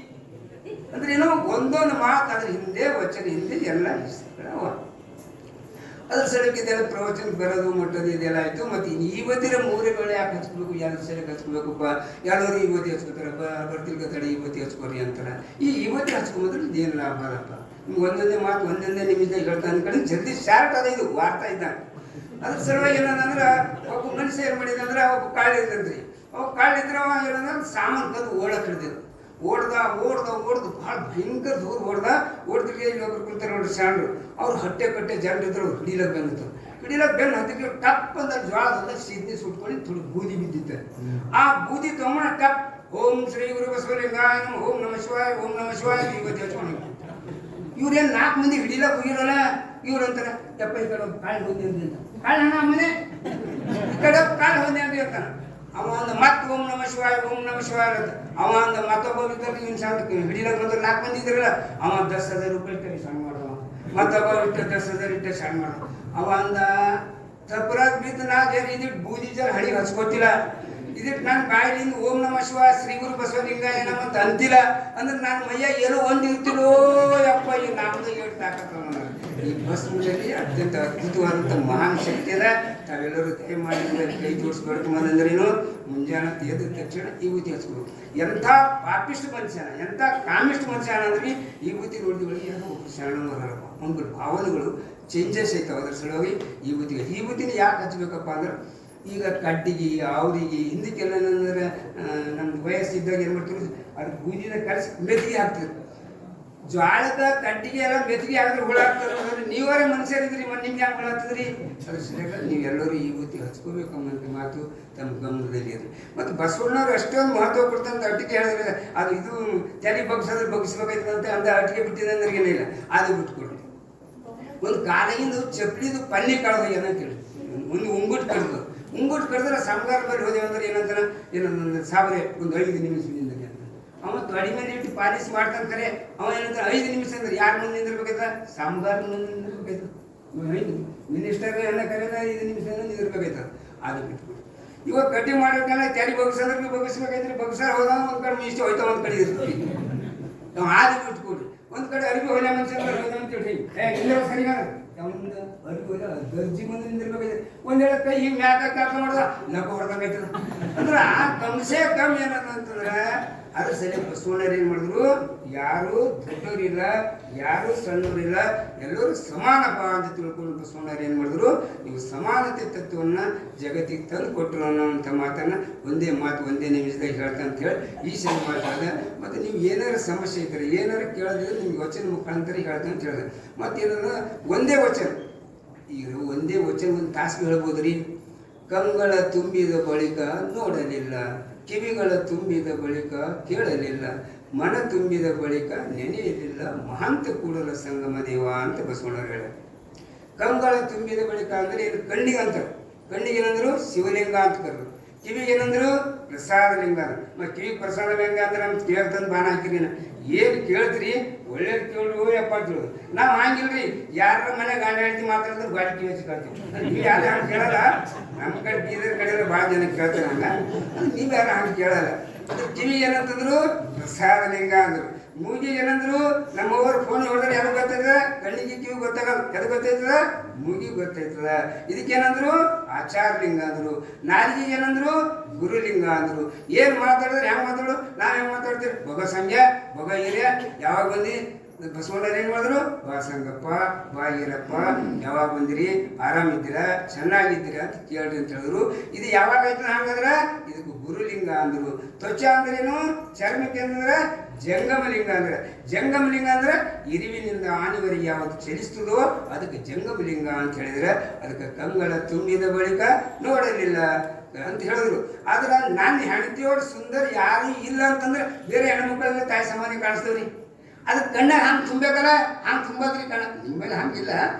ಅಂದ್ರೆ ಏನೋ ಒಂದೊಂದು ಮಾತು ಅದ್ರ ಹಿಂದೆ ವಚನ ಹಿಂದೆ ಎಲ್ಲ ಹೆಸರುಗಳ. ಅದ್ರ ಸಲಕ್ಕೆ ಇದೆಲ್ಲ ಪ್ರವಚನ ಬರೋದು ಮಟ್ಟದು ಇದೆಲ್ಲ ಆಯ್ತು. ಮತ್ತು ಇವತ್ತಿನ ಮೂರೆಗಳು ಯಾಕೆ ಹಚ್ಕೋಬೇಕು, ಯಾರು ಸಲಕ್ಕೆ ಹಚ್ಕೋಬೇಕಪ್ಪ, ಎಲ್ಲರೂ ಇವತ್ತಿ ಹಚ್ಕೋತಾರ, ಬರ್ತಿರ್ಗ ತಡೆ ಇವತ್ತಿ ಹಚ್ಕೋರಿ ಅಂತಾರ. ಈ ಇವತ್ತಿ ಹಚ್ಕೊಂಬಂದ್ರೆ ಇದೇನು ಲಾಭ ಅಲ್ಲಪ್ಪ. ನಿಮ್ಗೆ ಒಂದೊಂದೇ ಮಾತು ಒಂದೊಂದೇ ನಿಮಿಷ ಹೇಳ್ತಾ ಅಂದ್ಕಡೆ ಜಲ್ದಿ ಶಾರ್ಟ್ ಅದ ಇದು ವಾರ್ತಾ ಇದ್ದಂಗೆ. ಅದ್ರ ಸಲುವಾಗಿ ಏನಂದ್ರೆ ಒಬ್ಬ ಮನುಷ್ಯ ಏನು ಮಾಡಿದಂದ್ರೆ ಒಬ್ಬ ಕಾಳು ಇದ್ದಂತ್ರಿ. ಅವ್ ಕಾಳು ಇದ್ರೆ ಅವ ಏನಂದ್ರೆ ಸಾಮಾನು ಕದ್ದು ಓಡಕ್ಕೆ ಹಿಡಿದಿದ್ದು. ಓಡ್ದು ಭಾಳ ಭಯಂಕರ ದೂರ ಓಡ್ತಿಗೆ ಇನ್ನೊಬ್ರು ಕುಂತಾರೆ ನೋಡ್ರಿ ಶಾಂಡ್ರು. ಅವ್ರು ಹಟ್ಟೆ ಕಟ್ಟೆ ಜನರು ಇದ್ರು. ಹಿಡಿಲಕ್ಕೆ ಬೆನ್ನು ಹತ್ತಿಗೆ ಟಪ್ ಅಂತ ಜ್ವಾಳದಲ್ಲ ಸಿದ್ಧಿ ಸುಟ್ಕೊಂಡು ತುಳು ಬೂದಿ ಬಿದ್ದಿತ್ತು. ಆ ಬೂದಿ ತಗೊಂಡ ಟಪ್ ಓಂ ಶ್ರೀ ಗುರು ಬಸವಲಿಂಗಾಯ ನಮಃ, ಓಂ ನಮಃ ಶಿವಾಯ, ಓಂ ನಮಃ ಶಿವಾಯ ಇವತ್ತು ಹಚ್ಕೊಂಡು. ಇವ್ರೇನು 4 ಮಂದಿ ಹಿಡಿಲಕ್ಕೆ ಹೋಗಿರಲ್ಲ. ಇವ್ರು ಅಂತಾರೆ ಯಪ್ಪ ಈ ಕಡೆ ಕಾಳು ಹೋಗಿ ಅಂತ. ಕಾಳು ಹಣ ಮನೆ ಈ ಕಡೆ ಕಾಳು ಹೋದೆ ಅಂತ ಹೇಳ್ತಾನೆ. ಅವ ಒಂದು ಮತ್ತೆ ಓಂ ನಮಃ ಶಿವಾಯ, ಓಂ ನಮಃ ಶಿವಾಯ ಅಂತ. ಅವ ಒಂದು ಮತ್ತೊಬ್ಬ ಇದ್ರಲ್ಲಿ ಇವ್ನು ಸಣ್ಣ ಹಿಡಿಲಕ್ಕೆ ಬಂದ್ರೆ 4 ಮಂದಿ ಇದ್ರಲ್ಲ. ಅವ 10,000 ರೂಪಾಯಿ ಇಟ್ಟು ಸಣ್ಣ ಮಾಡುವ, ಮತ್ತೊಬ್ಬ ಇಟ್ಟು 10,000 ಇಟ್ಟು ಸಣ್ಣ ಮಾಡುವ. ಅವ ಅಂದ ತಪ್ಪರಾಗ ಬಿದ್ದು ನಾ ಜರ ಇದಿಟ್ಟು ಬೂದಿ ಜರ ಹಳಿಗೆ ಹಚ್ಕೋತಿಲ್ಲ, ಇದಿಟ್ಟು ನನ್ನ ಬಾಯಿಲಿಂದ ಓಂ ನಮಃ ಶಿವಾಯ ಶ್ರೀ ಗುರು ಬಸವಲಿಂಗಾಯ ನಮಃ ಅಂತ ಅಂತಿಲ್ಲ ಅಂದ್ರೆ ನಾನು ಮೈಯ ಏನೋ ಒಂದು ಇರ್ತಿರೋ ಯಪ್ಪ. ಈ ನಾಮದ ಏಟು ತಾಕತ್ತವ. ಈ ಬಸವನಲ್ಲಿ ಅತ್ಯಂತ ಅದ್ಭುತವಾದಂಥ ಮಹಾನ್ ಶಕ್ತಿ ಅದ. ತಾವೆಲ್ಲರೂ ದಯಮಾಡಿ ಕೈ ಜೋಡಿಸ್ಬೇಕು ಅಂದ್ರೇನು, ಮುಂಜಾನೆ ಎದ್ದ ತಕ್ಷಣ ಈ ಬೂದಿ ಹಚ್ಕೋಬೇಕು. ಎಂಥ ಪಾಪಿಷ್ಟು ಮನುಷ್ಯನ, ಎಂಥ ಕಾಮಿಷ್ಟು ಮನುಷ್ಯನ ಅಂದ್ರೆ ಈ ಬೂದಿ ನೋಡಿದವಳಿಗೆ ಏನೋ ಶರಣರಪ್ಪ ಒಂದು ಭಾವನೆಗಳು ಚೇಂಜಸ್ ಐತಾವ. ಅದ್ರ ಸಲುವಾಗಿ ಈ ಬೂದಿನ ಯಾಕೆ ಹಚ್ಬೇಕಪ್ಪ ಅಂದ್ರೆ ಈಗ ಕಡ್ಡಿಗೆ ಅವ್ರಿಗೆ ಹಿಂದಕ್ಕೆಲ್ಲ ಏನಂದ್ರೆ ನಮ್ದು ವಯಸ್ಸಿದ್ದಾಗ ಏನು ಮಾಡ್ತೀವಿ, ಅದು ಬೂದಿನ ಕಲಿಸಿ ಮೆತ್ತಿಗೆ ಹಾಕ್ತಿದ್ರು. ಜ್ವಾಳದ ಕಡ್ಡಿಗೆ ಎಲ್ಲ ಮೆತ್ತಿಗೆ ಆಗಿದ್ರೆ ಹುಳ ಆಗ್ತದೆ. ನೀವರೇ ಮನುಷ್ಯರಿದ್ರಿ, ನಿಮ್ಗೆ ಯಾಕೆ ಹುಳ ಆಗ್ತದ್ರಿ? ಅದ್ರ ಸರಿಯಾಗಿ ನೀವೆಲ್ಲರೂ ಈ ಬುದ್ಧಿ ಹಚ್ಕೋಬೇಕು ಅನ್ನೋಂಥ ಮಾತು ತಮ್ಮ ಗಮನದಲ್ಲಿ ಇರಲಿ. ಮತ್ತು ಬಸವಣ್ಣವ್ರು ಎಷ್ಟೊಂದು ಮಹತ್ವ ಕೊಡ್ತಂತ ಅಟ್ಟಿಗೆ ಹೇಳಿದ್ರೆ ಅದು ಇದು ತಲೆ ಬಗ್ಸೋದ್ರೆ ಬಗ್ಸ್ಬೇಕಾಯ್ತಂತೆ ಅಂದ ಅಟ್ಟಿಗೆ ಬಿಟ್ಟಿದೆ ಏನಿಲ್ಲ, ಅದು ಬಿಟ್ಕೊಡ್ರಿ. ಒಂದು ಕಾಲಿಂದು ಚಪ್ಪಲಿದು ಪಲ್ಲಿ ಕಳೆದು ಏನಂತೇಳಿ ಒಂದು ಉಂಗುಟ್ಟು ಕಡ್ದು ಕಡಿದ್ರೆ ಸಂಗಾರ ಬಳಿ ಹೋದೇವು ಅಂದ್ರೆ ಏನಂತಾನೆ ಏನಂದ್ರೆ ಸಾಬ್ರೆ ಒಂದು 5 ನಿಮಿಷದಿಂದ ಅವ ತೊಡಿ ಮೇಲೆ ಇಟ್ಟು ಪಾಲಿಸ್ ಮಾಡ್ತಾನೆ. ಕರೆ ಅವ ಏನಂತ 5 ನಿಮಿಷ ಅಂದ್ರೆ ಯಾರು ಮುಂದೆ ನಿಂದಿರ್ಬೇಕಾಯ್ತ? ಸಾಂಬಾರ್ ಮುಂದೆ ನಿಂದಿರ್ಬೇಕಾಯ್ತು. ಮಿನಿಸ್ಟರ್ ಎಲ್ಲ ಕರೆಯಲ್ಲ 5 ನಿಮಿಷ ನಿಂದಿರ್ಬೇಕಾಯ್ತ. ಅದು ಬಿಟ್ಬಿಟ್ಟು ಇವಾಗ ಕಟ್ಟಿ ಮಾಡೋಕೆಲ್ಲ ತಲೆ ಬಗ್ಸಂದ್ರೆ ಬಗ್ಸ್ಬೇಕಾಯ್ತ್ರಿ. ಬಗ್ಸಾರ ಹೋದ ಒಂದು ಕಡೆ ಇಷ್ಟು ಹೋಯ್ತಾ ಒಂದು ಕಡೆ ಇರ್ತೀವಿ ನಾವು. ಅದು ಬಿಟ್ಕೊಡ್ರಿ. ಒಂದು ಕಡೆ ಅರಿವಿ ಹೊಲ ಮನುಷ್ಯ ಅಂತೇಳಿ ಇಲ್ಲ ಸರಿಗಾರ ಒಂದು ಅರಿವಿ ಹೊಲ ಗರ್ಜಿ ಮುಂದೆ ನಿಂದಿರ್ಬೇಕಾಯ್ತು. ಒಂದೇಳೆ ಕೈ ಹಿಂಗೆ ಮ್ಯಾಕ ಕೆಲಸ ಮಾಡೋದ ಲಕ್ಕ ಹೊಡ್ದಂಗಾಯ್ತದ ಅಂದ್ರೆ ಆ ಕಮ್ಸೆ ಕಮ್ಮಿ ಏನದ ಅಂತಂದ್ರೆ ಅದ್ರ ಸರಿ ಬಸವಣ್ಣರು ಏನು ಮಾಡಿದ್ರು, ಯಾರು ದೊಡ್ಡವರಿಲ್ಲ ಯಾರು ಸಣ್ಣವರಿಲ್ಲ, ಎಲ್ಲರೂ ಸಮಾನಪ್ಪ ಅಂತ ತಿಳ್ಕೊಂಡು ಬಸವಣ್ಣರು ಏನು ಮಾಡಿದ್ರು, ನೀವು ಸಮಾನತೆ ತತ್ವವನ್ನು ಜಗತ್ತಿಗೆ ತಂದು ಕೊಟ್ಟರು ಅನ್ನೋಂಥ ಮಾತನ್ನು ಒಂದೇ ನಿಮಿಷದಾಗ ಹೇಳ್ತಂತ ಹೇಳಿ ಈ ಸರಿ ಮಾತಾಡಿದೆ. ಮತ್ತು ನೀವು ಏನಾರು ಸಮಸ್ಯೆ ಇದ್ದರೆ ಏನಾರು ಕೇಳಿದ್ರೆ ನಿಮ್ಗೆ ವಚನ ಮುಖಾಂತರ ಹೇಳ್ತಂತ ಹೇಳಿದೆ. ಮತ್ತೇನಂದ್ರೆ ಒಂದೇ ವಚನ, ಈಗ ಒಂದೇ ವಚನ ಒಂದು ತಾಸಿಗೆ ಹೇಳ್ಬೋದು ರೀ. ಕಂಗಳ ತುಂಬಿದ ಬಳಿಕ ನೋಡಲಿಲ್ಲ, ಕಿವಿಗಳ ತುಂಬಿದ ಬಳಿಕ ಕೇಳಲಿಲ್ಲ, ಮನ ತುಂಬಿದ ಬಳಿಕ ನೆನೆಯಲಿಲ್ಲ, ಮಹಾಂತ ಕೂಡಲ ಸಂಗಮ ದೇವ ಅಂತ ಬಸವಣ್ಣವ್ರು ಹೇಳ. ಕಂಗಳ ತುಂಬಿದ ಬಳಿಕ ಅಂದರೆ ಏನು? ಕಣ್ಣಿಗೆ ಅಂತಾರೆ. ಕಣ್ಣಿಗೆ ಏನಂದ್ರು ಶಿವಲಿಂಗ ಅಂತ ಕರೆದ್ರು. ಕಿವಿಗೆ ಏನಂದ್ರು ಪ್ರಸಾದ ಲಿಂಗ. ಮತ್ತು ಕಿವಿಗೆ ಪ್ರಸಾದ ಲಿಂಗ ಅಂದ್ರೆ ನಮ್ಗೆ ಕೇಳ್ತಂದು ಬಾಣ ಹಾಕಿರಿ. ಏನು ಕೇಳ್ತೀರಿ ಒಳ್ಳೇದು ಕೇಳ್ರಿ ಯಪ್ಪ ಅಂತ ಹೇಳೋದು. ನಾವು ಹಂಗಿಲ್ರಿ, ಯಾರ ಮನೆ ಗಂಡ ಹೇಳ್ತಿ ಮಾತಾಡಿದ್ರೆ ಗಾಡಿ ಕಿವಿ ಹಚ್ಚಿ ಕೇಳ್ತೀವಿ. ನೀವು ಯಾರು ಹಂಗೆ ಕೇಳಲ್ಲ. ನಮ್ಮ ಕಡೆ ಬೀದರ್ ಕಡೆ ಭಾಳ ಜನ ಕೇಳ್ತಾರೆ ಹಂಗ. ನೀವು ಯಾರು ಹಂಗೆ ಕೇಳಲ್ಲ. ಅದ್ರ ಕಿವಿ ಏನಂತಂದ್ರು ಪ್ರಸಾದ ಲಿಂಗ ಅಂದ್ರು. ಮೂಗಿಗೆ ಏನಂದ್ರು ನಮ್ಮವ್ರು ಫೋನ್ ಹೊಡೆದ್ರೆ ಯಾರು ಗೊತ್ತಾಯ್ತದ? ಕಣ್ಣಿಗೆ ಕಿವಿ ಗೊತ್ತಾಗಲ್ಲ. ಎದು ಗೊತ್ತಾಯ್ತದ? ಮೂಗಿಗೆ ಗೊತ್ತಾಯ್ತದ. ಇದಕ್ಕೇನಂದ್ರು ಆಚಾರ ಲಿಂಗ ಅಂದ್ರು. ನಾಲಿಗೆ ಏನಂದ್ರು ಗುರುಲಿಂಗ ಅಂದ್ರು. ಏನು ಮಾತಾಡಿದ್ರೆ ಹೆಂಗೆ ಮಾತಾಡು? ನಾವು ಹೆಂಗೆ ಮಾತಾಡ್ತೀವಿ? ಭಗ ಸಂಜೆ ಭಗ ಹಿರಿಯ ಯಾವಾಗ ಬಂದು ಬಸವಣ್ಣರು ಏನು ಮಾಡಿದ್ರು? ಬಾ ಸಂಗಪ್ಪ, ಬಾ ಈರಪ್ಪ, ಯಾವಾಗ ಬಂದಿರಿ, ಆರಾಮಿದ್ದೀರಾ, ಚೆನ್ನಾಗಿದ್ದೀರಾ ಅಂತ ಕೇಳ್ರಿ ಅಂತ ಹೇಳಿದ್ರು. ಇದು ಯಾವಾಗ ಆಯ್ತು ಹಂಗಂದ್ರೆ ಇದಕ್ಕೆ ಗುರುಲಿಂಗ ಅಂದರು. ತ್ವಚ ಅಂದ್ರೇನು? ಚರ್ಮಕ್ಕೆ ಅಂದ್ರೆ ಜಂಗಮಲಿಂಗ ಅಂದ್ರೆ. ಜಂಗಮಲಿಂಗ ಅಂದ್ರೆ ಇರುವಿನಿಂದ ಆನೆವರೆಗೆ ಯಾವತ್ತು ಚಲಿಸ್ತದೋ ಅದಕ್ಕೆ ಜಂಗಮಲಿಂಗ ಅಂತ ಹೇಳಿದ್ರೆ, ಅದಕ್ಕೆ ಕಂಗಳ ತುಂಬಿದ ಬಳಿಕ ನೋಡಲಿಲ್ಲ ಅಂತ ಹೇಳಿದ್ರು. ಆದ್ರೆ ನನ್ನ ಹೆಂಡತಿಯೋಡು ಸುಂದರ ಯಾರು ಇಲ್ಲ ಅಂತಂದ್ರೆ ಬೇರೆ ಹೆಣ್ಮಕ್ಳೆಲ್ಲ ತಾಯಿ ಸಮಾನ ಕಾಣಿಸ್ತವ್ರಿ. ಅದಕ್ಕೆ ಕಣ್ಣಾಗ ಹಂಗೆ ತುಂಬಬೇಕಲ್ಲ, ಹಂಗೆ ತುಂಬೋದ್ರಿ ಕಣ್ಣ. ನಿಮ್ಮಲ್ಲಿ ಹಂಗಿಲ್ಲ.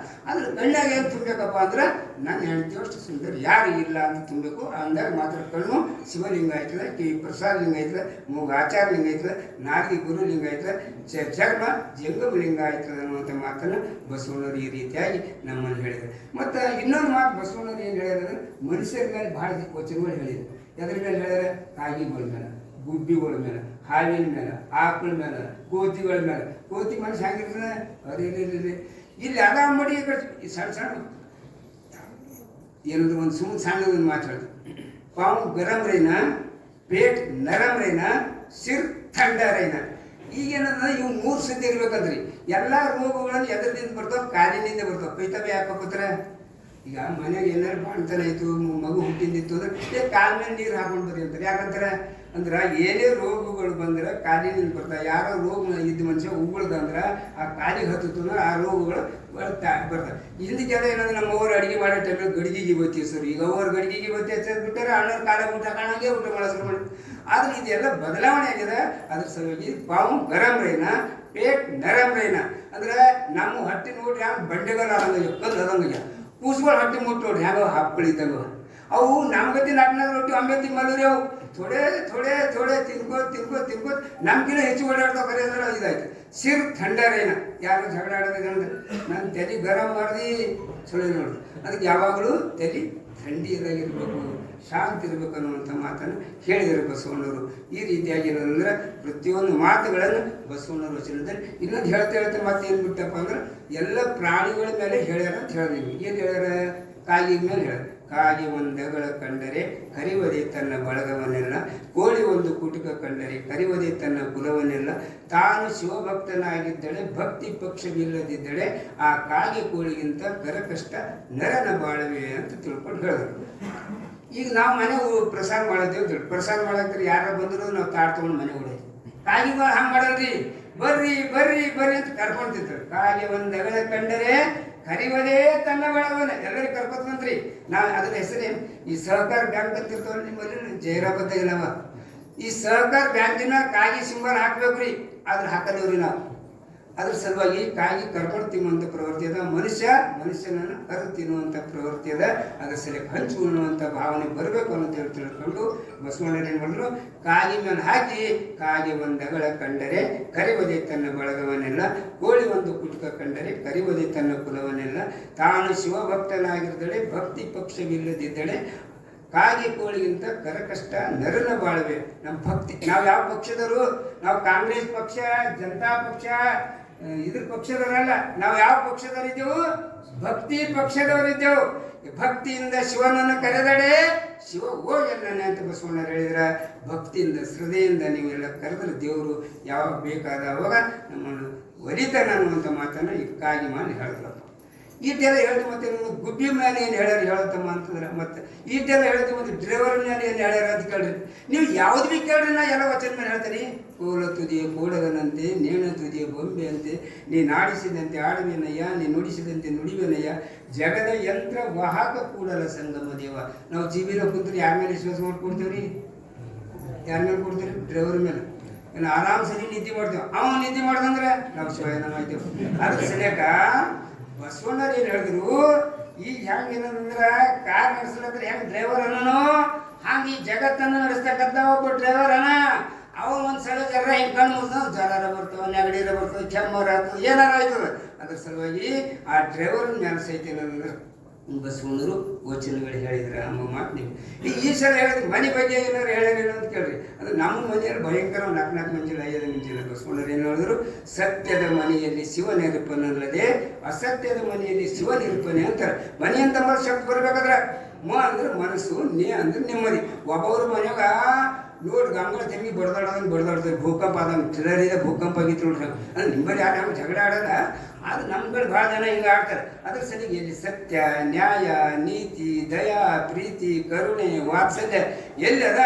ಅದ್ರ ಕಣ್ಣಾಗ ಏನು ತುಂಬಬೇಕಪ್ಪ ಅಂದ್ರೆ ನನ್ನ ಹೆಂಡತಿಯಷ್ಟು ಸುಂದರ ಯಾರು ಇಲ್ಲ ಅಂತ ತುಂಬಬೇಕು. ಅಂದಾಗ ಮಾತ್ರ ಕಣ್ಣು ಶಿವಲಿಂಗ ಆಯ್ತದೆ, ಕಿವಿ ಪ್ರಸಾದ ಲಿಂಗ ಆಯ್ತದೆ, ಮೂಗು ಆಚಾರ ಲಿಂಗ ಆಯ್ತದೆ, ನಾಲಿಗೆ ಗುರುಲಿಂಗ ಆಯ್ತದೆ, ಚರ್ಮ ಜಂಗಮಲಿಂಗ ಆಯ್ತದೆ ಅನ್ನುವಂಥ ಮಾತನ್ನು ಬಸವಣ್ಣರು ಈ ರೀತಿಯಾಗಿ ನಮ್ಮನ್ನು ಹೇಳಿದರು. ಮತ್ತು ಇನ್ನೊಂದು ಮಾತು ಬಸವಣ್ಣರು ಏನು ಹೇಳ್ಯಾರ, ಮನುಷ್ಯರ ಮೇಲೆ ಭಾಳ ವಚನಗಳು ಹೇಳಿದ್ರು. ಎದ್ರ ಮೇಲೆ ಹೇಳ್ಯಾರ? ಕಾಗಿಗಳ ಮೇಲೆ, ಗುಬ್ಬಿಗಳ ಮೇಲೆ, ಹಾವಿನ ಮೇಲೆ, ಆಕಳ ಮೇಲೆ, ಕೋತಿಗಳ ಮೇಲೆ. ಕೋತಿ ಮನುಷ್ಯ ಹೆಂಗಿರ್ತದೆ? ಅದೇ ಇಲ್ಲಿ ಅದ ಮಾಡಿ ಈ ಸಣ್ಣ ಸಣ್ಣ ಏನಂದ್ರೆ ಒಂದು ಸುಮ್ಮನೆ ಸಣ್ಣದೊಂದು ಮಾತಾಡ್ದು. ಪಾವು ಗರಂ ರೈನ, ಪೇಟ್ ನರಂ ರೈನ, ಸಿರ್ ಥಂಡ ರೈನ. ಈಗೇನಂದ್ರೆ ಇವು 3 ಸುದ್ದಿ ಇರ್ಬೇಕಂದ್ರಿ. ಎಲ್ಲ ರೋಗಗಳನ್ನು ಎದರಿಂದ ಬರ್ತಾವ? ಕಾಲಿನಿಂದ ಬರ್ತಾವ. ಕೈತವೆ ಯಾಕೆ ಹಾಕೋತಾರೆ? ಈಗ ಮನೆಯಾಗ ಏನಾರು ಬಾಣ್ತನ ಆಯಿತು, ಮಗು ಹುಟ್ಟಿಂದಿತ್ತು ಅಂದ್ರೆ ಕಾಲ ಮೇಲೆ ನೀರು ಹಾಕೊಂಡು ಬರ್ರಿ ಅಂತಾರೆ. ಯಾಕಂತಾರೆ ಅಂದ್ರೆ ಏನೇ ರೋಗಗಳು ಬಂದ್ರೆ ಕಾಲಿನಿಂದ ಬರ್ತಾವೆ. ಯಾರೋ ರೋಗ ಇದ್ದ ಮನುಷ್ಯ ಉಗುಳ್ದಂದ್ರೆ ಆ ಕಾಲಿಗೆ ಹತ್ತಿತ್ತು ಅಂದ್ರೆ ಆ ರೋಗಗಳು ಬರ್ತಾವೆ. ಹಿಂದಕ್ಕೆಲ್ಲ ಏನಂದ್ರೆ ನಮ್ಮವ್ರು ಅಡುಗೆ ಮಾಡೋ ಟೈಮಲ್ಲಿ ಗಡಿಗೆಗೆ ಬತ್ತೀವಿ ಸರ್. ಈಗ ಅವ್ರು ಗಡಿಗೆಗೆ ಬತ್ತಿ ಹಚ್ಚೋದು ಬಿಟ್ಟಾರೆ, ಅಣ್ಣವ್ರ ಕಾಲ ಊಟ ಕಾಣಂಗೆ ಊಟ ಮಾಡೋದು ಮಾಡಿ. ಆದ್ರೆ ಇದೆಲ್ಲ ಬದಲಾವಣೆ ಆಗಿದೆ. ಅದ್ರ ಸಲುವಾಗಿ ಪಾವು ಗರಂ ರೈನ, ಪೇಟ್ ನರಂ ರೈನ ಅಂದ್ರೆ ನಮ್ಮ ಹೊಟ್ಟೆ ನೋಡ್ರಿ ಹ್ಯಾಂಗ ಬಂಡೆಗಳು ಆದಂಗ ಕಲ್ಲು ಅದಂಗ. ಕೂಸುಗಳು ಹೊಟ್ಟೆ ಮುಟ್ಟು ನೋಡ್ರಿ ಹ್ಯಾಂಗ ಹಾಕ್ಳಿದ್ದಂಗ. ಅವು ನಮ್ಗತಿ ನಾಲ್ಕನಾಗ ರೊಟ್ಟಿ ಅಂಬೇತಿ ಮಲ್ಲೂರಿ ಅವು ಥೋಡೆ ಥೋಡೆ ಥೋಡೆ ತಿನ್ಕೋತ ನಮ್ಗಿನ ಹೆಚ್ಚು ಓಡಾಡ್ತಾವ. ಕರೆ ಅಂದ್ರೆ ಇದಾಯ್ತು. ಸಿರ್ ಥಂಡರೇನ. ಯಾರು ಜಗಳ ಆಡೋದಂದ್ರೆ ನಾನು ತಲೆ ಗರಂ ಮಾಡ್ದು ಸುಳಿ ನೋಡ್ರಿ. ಅದಕ್ಕೆ ಯಾವಾಗಲೂ ತಲೆ ಥಂಡಿಯಾಗಿರ್ಬೇಕು, ಶಾಂತಿ ಇರಬೇಕು ಅನ್ನುವಂಥ ಮಾತನ್ನು ಹೇಳಿದರು ಬಸವಣ್ಣವರು. ಈ ರೀತಿಯಾಗಿ ಏನಂದ್ರೆ ಪ್ರತಿಯೊಂದು ಮಾತುಗಳನ್ನು ಬಸವಣ್ಣವ್ರ ವಚನದಲ್ಲಿ ಇನ್ನೊಂದು ಹೇಳ್ತಾ ಮತ್ತೆ ಏನು ಬಿಟ್ಟಪ್ಪ ಅಂದ್ರೆ ಎಲ್ಲ ಪ್ರಾಣಿಗಳ ಮೇಲೆ ಹೇಳ್ಯಾರ ಅಂತ ಹೇಳಿದ್ವಿ. ಏನು ಹೇಳ್ಯಾರ? ಕಾಗಿ ಮೇಲೆ ಹೇಳ್ಯಾರ. ಕಾಗಿ ಒಂದಗಳ ಕಂಡರೆ ಕರಿವದೆ ತನ್ನ ಬಳಗವನ್ನೆಲ್ಲ, ಕೋಳಿ ಒಂದು ಕುಟುಕ ಕಂಡರೆ ಕರಿವದೆ ತನ್ನ ಕುಲವನ್ನೆಲ್ಲ, ತಾನು ಶಿವಭಕ್ತನಾಗಿದ್ದಳೆ ಭಕ್ತಿ ಪಕ್ಷವಿಲ್ಲದಿದ್ದಳೆ, ಆ ಕಾಗಿ ಕೋಳಿಗಿಂತ ಕರಕಷ್ಟ ನರನ ಬಾಳವೆ ಅಂತ ತಿಳ್ಕೊಂಡು ಹೇಳಿದ್ರು. ಈಗ ನಾವು ಮನೆ ಪ್ರಸಾದ ಮಾಡತ್ತೇವೆ. ಪ್ರಸಾದ ಮಾಡತ್ತಾರೆ ಯಾರು ಬಂದರೂ ನಾವು ತಾಡ್ ತೊಗೊಂಡು ಮನೆ ಹೊಡೆಯೋದು. ಕಾಗಿಗಳು ಹಂಗೆ ಮಾಡಲ್ರಿ. ಬರ್ರಿ ಬರ್ರಿ ಬರ್ರಿ ಅಂತ ಕರ್ಕೊಂತಿದ್ರು. ಕಾಗೆ ಒಂದಗಳ ಕಂಡರೆ ಕರಿವದೇ ತನ್ನ ಬಳಗವನ್ನ ಎಲ್ಲರಿಗೂ ಕರ್ಕೊತಂತ್ರಿ. ನಾವು ಅದ್ರ ಹೆಸರೇನು ಈ ಸಹಕಾರ ಬ್ಯಾಂಕ್ ಅಂತ ಇರ್ತಾವ ನಿಮ್ಮಲ್ಲಿ ಜೈರಾಬದ್ದ ಇಲ್ಲವ. ಈ ಸಹಕಾರ ಬ್ಯಾಂಕಿನ ಕಾಗಿ ಸಿಂಬಲ್ ಹಾಕ್ಬೇಕ್ರಿ, ಆದ್ರೆ ಹಾಕದೇವ್ರಿ ನಾವು. ಅದ್ರ ಸಲುವಾಗಿ ಕಾಗಿ ಕರ್ಕೊಂಡು ತಿನ್ನುವಂಥ ಪ್ರವೃತ್ತಿ ಅದ. ಮನುಷ್ಯನನ್ನು ಕರು ತಿನ್ನುವಂಥ ಪ್ರವೃತ್ತಿ ಅದ. ಅದ್ರ ಸಲಕ್ಕೆ ಹಂಚು ಉಣ್ಣುವಂಥ ಭಾವನೆ ಬರಬೇಕು ಅಂತ ಹೇಳಿ ತಿಳ್ಕೊಂಡು ಬಸವಣ್ಣರು ಏನು ಮಾಡಿದ್ರು, ಕಾಗಿ ಮೇಲೆ ಹಾಕಿ ಕಾಗೆ ಒಂದಗಳ ಕಂಡರೆ ಕರಿವದೆ ತನ್ನ ಬಳಗವನ್ನೆಲ್ಲ, ಕೋಳಿ ಒಂದು ಕುಟುಕ ಕಂಡರೆ ಕರಿವದೆ ತನ್ನ ಕುಲವನ್ನೆಲ್ಲ, ತಾನು ಶಿವಭಕ್ತನಾಗಿರ್ದಳೆ ಭಕ್ತಿ ಪಕ್ಷವಿಲ್ಲದಿದ್ದಳೆ, ಕಾಗೆ ಕೋಳಿಗಿಂತ ಕರಕಷ್ಟ ನರನ ಬಾಳ್ವೆ. ನಮ್ಮ ಭಕ್ತಿ, ನಾವು ಯಾವ ಪಕ್ಷದವರು? ನಾವು ಕಾಂಗ್ರೆಸ್ ಪಕ್ಷ, ಜನತಾ ಪಕ್ಷ, ಇದ್ರ ಪಕ್ಷದವರಲ್ಲ. ನಾವು ಯಾವ ಪಕ್ಷದವರಿದ್ದೆವು? ಭಕ್ತಿ ಪಕ್ಷದವರಿದ್ದೆವು. ಭಕ್ತಿಯಿಂದ ಶಿವನನ್ನು ಕರೆದಡೆ ಶಿವ ಓ ಎಲ್ಲನೆ ಅಂತ ಬಸವಣ್ಣರು ಹೇಳಿದ್ರ. ಭಕ್ತಿಯಿಂದ ಶ್ರದ್ಧೆಯಿಂದ ನೀವೆಲ್ಲ ಕರೆದ್ರೆ ದೇವರು ಯಾವಾಗ ಬೇಕಾದ ಅವಾಗ ನಮ್ಮನ್ನು ಒಲಿತಾನೆ ಅನ್ನುವಂಥ ಮಾತನ್ನು ಈ ಕಾಗಿ ಮಾಡಿ ಹೇಳಿದ್ರಪ್ಪ. ಈಟೆಲ್ಲ ಹೇಳಿದ ಮತ್ತೆ ನೀವು ಗುಬ್ಬಿ ಮೇಲೆ ಏನು ಹೇಳ್ಯಾರ ಹೇಳತ್ತಮ್ಮ ಅಂತಂದ್ರೆ, ಮತ್ತೆ ಈಟೆಲ್ಲ ಹೇಳಿದ ಮತ್ತೆ ಡ್ರೈವರ್ ಮೇಲೆ ಏನು ಹೇಳ್ಯಾರ ಅಂತ ಕೇಳ್ರಿ. ನೀವು ಯಾವ್ದು ಭೀ ಕೇಳ್ರಿ, ನಾ ಎಲ್ಲ ವಚನ ಮೇಲೆ ಹೇಳ್ತೀನಿ. ಕೋಲ ತುದಿಯ ಕೋಡಗನಂತೆ, ನೇಣ ತುದಿಯ ಬೊಂಬೆ ಅಂತೆ, ನೀ ನಾಡಿಸಿದಂತೆ ಆಡುವೆನಯ್ಯ, ನೀ ನುಡಿಸಿದಂತೆ ನುಡಿವೆನಯ್ಯ, ಜಗದ ಯಂತ್ರ ವಾಹಕ ಕೂಡಲ ಸಂಗಮ ದೇವ. ನಾವು ಜೀವಿನ ಕುಂತ್ರೆ ಯಾರ ಮೇಲೆ ವಿಶ್ವಾಸ ಮಾಡಿ ಕೊಡ್ತೇವ್ರಿ? ಯಾರ ಮೇಲೆ ಕೊಡ್ತೀರಿ? ಡ್ರೈವರ್ ಮೇಲೆ. ಇನ್ನು ಆರಾಮ್ ಸರಿ ನಿದ್ದೆ ಮಾಡ್ತೇವೆ. ಅವ ನಿದ್ದೆ ಮಾಡ್ದಂದ್ರೆ ನಾವು ಶಿವಯನ ಮಾಡ್ತೇವೆ. ಅದ್ರ ಸರಿಯಾಕ ಬಸವಣ್ಣರು ಏನು ಹೇಳಿದ್ರು, ಈಗ ಹೆಂಗೆ ಏನಂದ್ರೆ ಕಾರ್ ನಡೆಸ್ಲತ್ರ ಹೆಂಗೆ ಡ್ರೈವರ್ ಅನ್ನೋ ಹಂಗೆ ಈ ಜಗತ್ತನ್ನು ನಡೆಸ್ತಕ್ಕಂಥ ಒಬ್ಬ ಡ್ರೈವರ್ ಅನ್ನ. ಅವ ಒಂದು ಸಲ ಜರ ಹಿಂಗೆ ಕಣ್ಣು ಮುಗಿದ ಜರಾರ ಬರ್ತಾವ, ನೆಗಡಿರ ಬರ್ತಾವ, ಕೆಮ್ಮರ ಆಗ್ತದೆ, ಏನಾರ ಆಯ್ತದೆ. ಅದ್ರ ಸಲುವಾಗಿ ಆ ಡ್ರೈವರ್ ಮೇಲೆ ಸಹಿತ ಏನಂದ್ರೆ ಬಸವಣ್ಣರು ವಚನಗಳು ಹೇಳಿದ್ರೆ ನಮ್ಮ ಮಾತು. ನೀವು ಈ ಸಲ ಹೇಳಿದ್ರೆ ಮನೆ ಬಗ್ಗೆ ಏನಾರು ಹೇಳ್ಯಾರೇನು ಅಂತ ಕೇಳ್ರಿ. ಅದು ನಮ್ಮ ಮನೆಯಲ್ಲಿ ಭಯಂಕರ 4 ಮಂಜಿಲ್ಲ 5 ಮಂಜಿಲ್ಲ. ಬಸವಣ್ಣರು ಏನು ಹೇಳಿದ್ರು, ಸತ್ಯದ ಮನೆಯಲ್ಲಿ ಶಿವನಿರೂಪನಲ್ಲದೆ ಅಸತ್ಯದ ಮನೆಯಲ್ಲಿ ಶಿವನಿರೂಪನೆ ಅಂತಾರೆ. ಮನೆ ಅಂತ ಶಬ್ದ ಬರ್ಬೇಕಾದ್ರೆ ಮ ಅಂದ್ರೆ ಮನಸ್ಸು, ನೇ ಅಂದ್ರೆ ನೆಮ್ಮದಿ. ಒಬ್ಬೊಬ್ರ ಮನೆಯಾಗ ನೋಡಿ ಗಂಗಳ ತೆಂಗಿ ಬಡ್ದಾಡ್ತಾರೆ. ಭೂಕಂಪ ಆದಂಗೆ ಟಿಲ್ಲರಿದ ಭೂಕಂಪ ಆಗಿತ್ತು ನೋಡ್ರಿ. ಅಂದ್ರೆ ನಿಮ್ಮಲ್ಲಿ ಯಾರು ನಾವು ಜಗಳ ಆಡಲ್ಲ, ಅದು ನಮ್ಮ ಕಡೆ ಭಾಳ ಜನ ಹಿಂಗೆ ಆಡ್ತಾರೆ. ಅದ್ರ ಸಲಿಗೆ ಎಲ್ಲಿ ಸತ್ಯ, ನ್ಯಾಯ, ನೀತಿ, ದಯಾ, ಪ್ರೀತಿ, ಕರುಣೆ, ವಾತ್ಸಲ್ಯ ಎಲ್ಲದ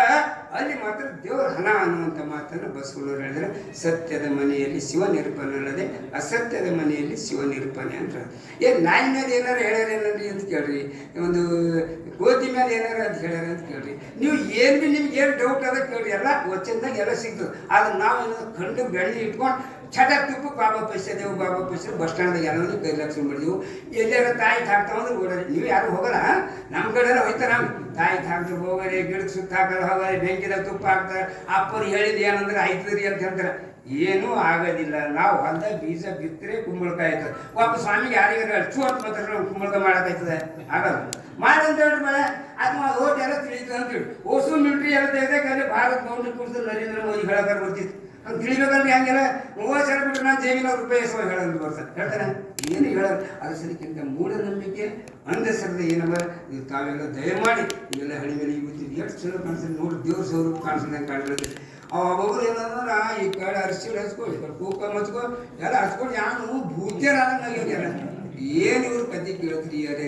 ಅಲ್ಲಿ ಮಾತ್ರ ದೇವರ ಹಣ ಅನ್ನುವಂಥ ಮಾತನ್ನು ಬಸವಣ್ಣರು ಹೇಳಿದ್ರೆ, ಸತ್ಯದ ಮನೆಯಲ್ಲಿ ಶಿವನಿರೂಪನಲ್ಲದೆ ಅಸತ್ಯದ ಮನೆಯಲ್ಲಿ ಶಿವನಿರೂಪನೆ ಅಂತ. ನಾಯಿ ಮೇಲೆ ಏನಾರು ಹೇಳ್ಯಾರೇನರಿ ಅಂತ ಕೇಳ್ರಿ, ಒಂದು ಗೋಧಿ ಮೇಲೆ ಏನಾರು ಅಂತ ಹೇಳ್ಯಾರ ಅಂತ ಕೇಳ್ರಿ. ನೀವು ಏನು ಭೀ ನಿಮ್ಗೆ ಏನು ಡೌಟ್ ಅದ ಕೇಳ್ರಿ, ಎಲ್ಲ ವಚನದಾಗ ಎಲ್ಲ ಸಿಗ್ತದೆ. ಆದ್ರೆ ನಾವು ಏನಾದ್ರು ಕಂಡು ಬೆಳ್ಳಿ ಇಟ್ಕೊಂಡು ಚಟ ತುಪ್ಪ ಬಾಬಾ ಪೈಸದೇವು ಬಸ್ ಸ್ಟ್ಯಾಂಡ್ದಾಗ ಎಲ್ಲವನ್ನೂ ಕೈ ಲಕ್ಷಣ ಮಾಡಿದೆವು. ಎಲ್ಲಾರ ತಾಯಿ ಹಾಕ್ತಾವಂದ್ರೆ ಓಡಾಡಿ. ನೀವು ಯಾರು ಹೋಗಲ್ಲ, ನಮ್ಮ ಕಡೆ ಎಲ್ಲ ಹೋಯ್ತಾರೆ. ತಾಯಿ ಹಾಕ್ತಾರೆ ಹೋಗಾರೆ, ಗಿಡಕ್ಕೆ ಸುತ್ತ ಹಾಕೋದು ಹೋಗಾರೆ, ಬೆಂಕಿದಾಗ ತುಪ್ಪ ಹಾಕ್ತಾರೆ. ಅಪ್ಪರು ಹೇಳಿದ ಏನಂದ್ರೆ ಆಯ್ತದ್ರಿ ಅಂತ ಹೇಳ್ತಾರೆ. ಏನೂ ಆಗೋದಿಲ್ಲ. ನಾವು ಹೊಲ್ದಾಗ ಬೀಜ ಬಿತ್ತರೆ ಕುಂಬಳಕಾಯಿ ಆಯ್ತದೆ. ಒಬ್ಬ ಸ್ವಾಮಿಗೆ ಯಾರಿಗಾರ ಅಚ್ಚು ಅಂತ ಮಾತ್ರ ನಾವು ಕುಂಬಳಕಾಯಿ ಮಾಡೋಕ್ಕಾಯ್ತದೆ? ಆಗಲ್ಲ. ಮಾಡಿ ಅಂತ ಹೇಳ್ರಿ ಮಳೆ ಅಥವಾ ಓಟ್ ಎಲ್ಲ ತಿಳಿತದೆ ಅಂತೇಳಿ ಓಸು ಮಿಲ್ಟ್ರಿ ಎಲ್ಲ ತೆಗೆದಾಗ ಭಾರತ್ ಗೌಂಡ್ರಿ ಕುಡಿದು ನರೇಂದ್ರ ಮೋದಿ ಹೇಳೋಕಾರ ಬರ್ತಿತ್ತು ಅಂತ ತಿಳಿಬೇಕಂದ್ರೆ ಹಂಗೆಲ್ಲ 30 ಸಾವಿರ ಬಿಟ್ಟರೆ ನಾನು ಜೈವಿನ ರೂಪಾಯಿ ಎಷ್ಟೋ ಹೇಳೋದು ಬರ್ತಾರೆ. ಹೇಳ್ತಾನೆ ಏನು ಹೇಳೋದು? ಅದ್ರ ಸರಿಕ್ಕಿಂತ ಮೂಢನಂಬಿಕೆ ಅಂಧಶ್ರದ್ಧೆ ಏನವ ನೀವು ತಾವೆಲ್ಲ ದಯಮಾಡಿ ಇವೆಲ್ಲ ಹಳಿ ಮೇಲೆ ಇವತ್ತಿದ್ದು ಎಷ್ಟು ಚಲೋ ಕಾಣಿಸ್ತದೆ ನೋಡಿ. ದೇವ್ರ ಸ್ವರೂಪ ಕಾಣಿಸ್ತದೆ ಕಾಣಿಸ್ತದೆ. ಒಬ್ಬೊಬ್ರು ಏನಂದ್ರೆ ಈ ಕಡೆ ಅರಿಶಿಣ ಹಚ್ಕೊ, ಈ ಕಡೆ ಕೂಕ ಹಚ್ಕೊ, ಎಲ್ಲ ಹಚ್ಕೊಂಡು ಯಾನು ಭೂತ್ಯರಾದಂಗೆ ಆಗ್ಯಾರ. ಏನು ಇವ್ರು ಕದ್ದಿ ಕೇಳ್ತೀರಿ? ಅರೇ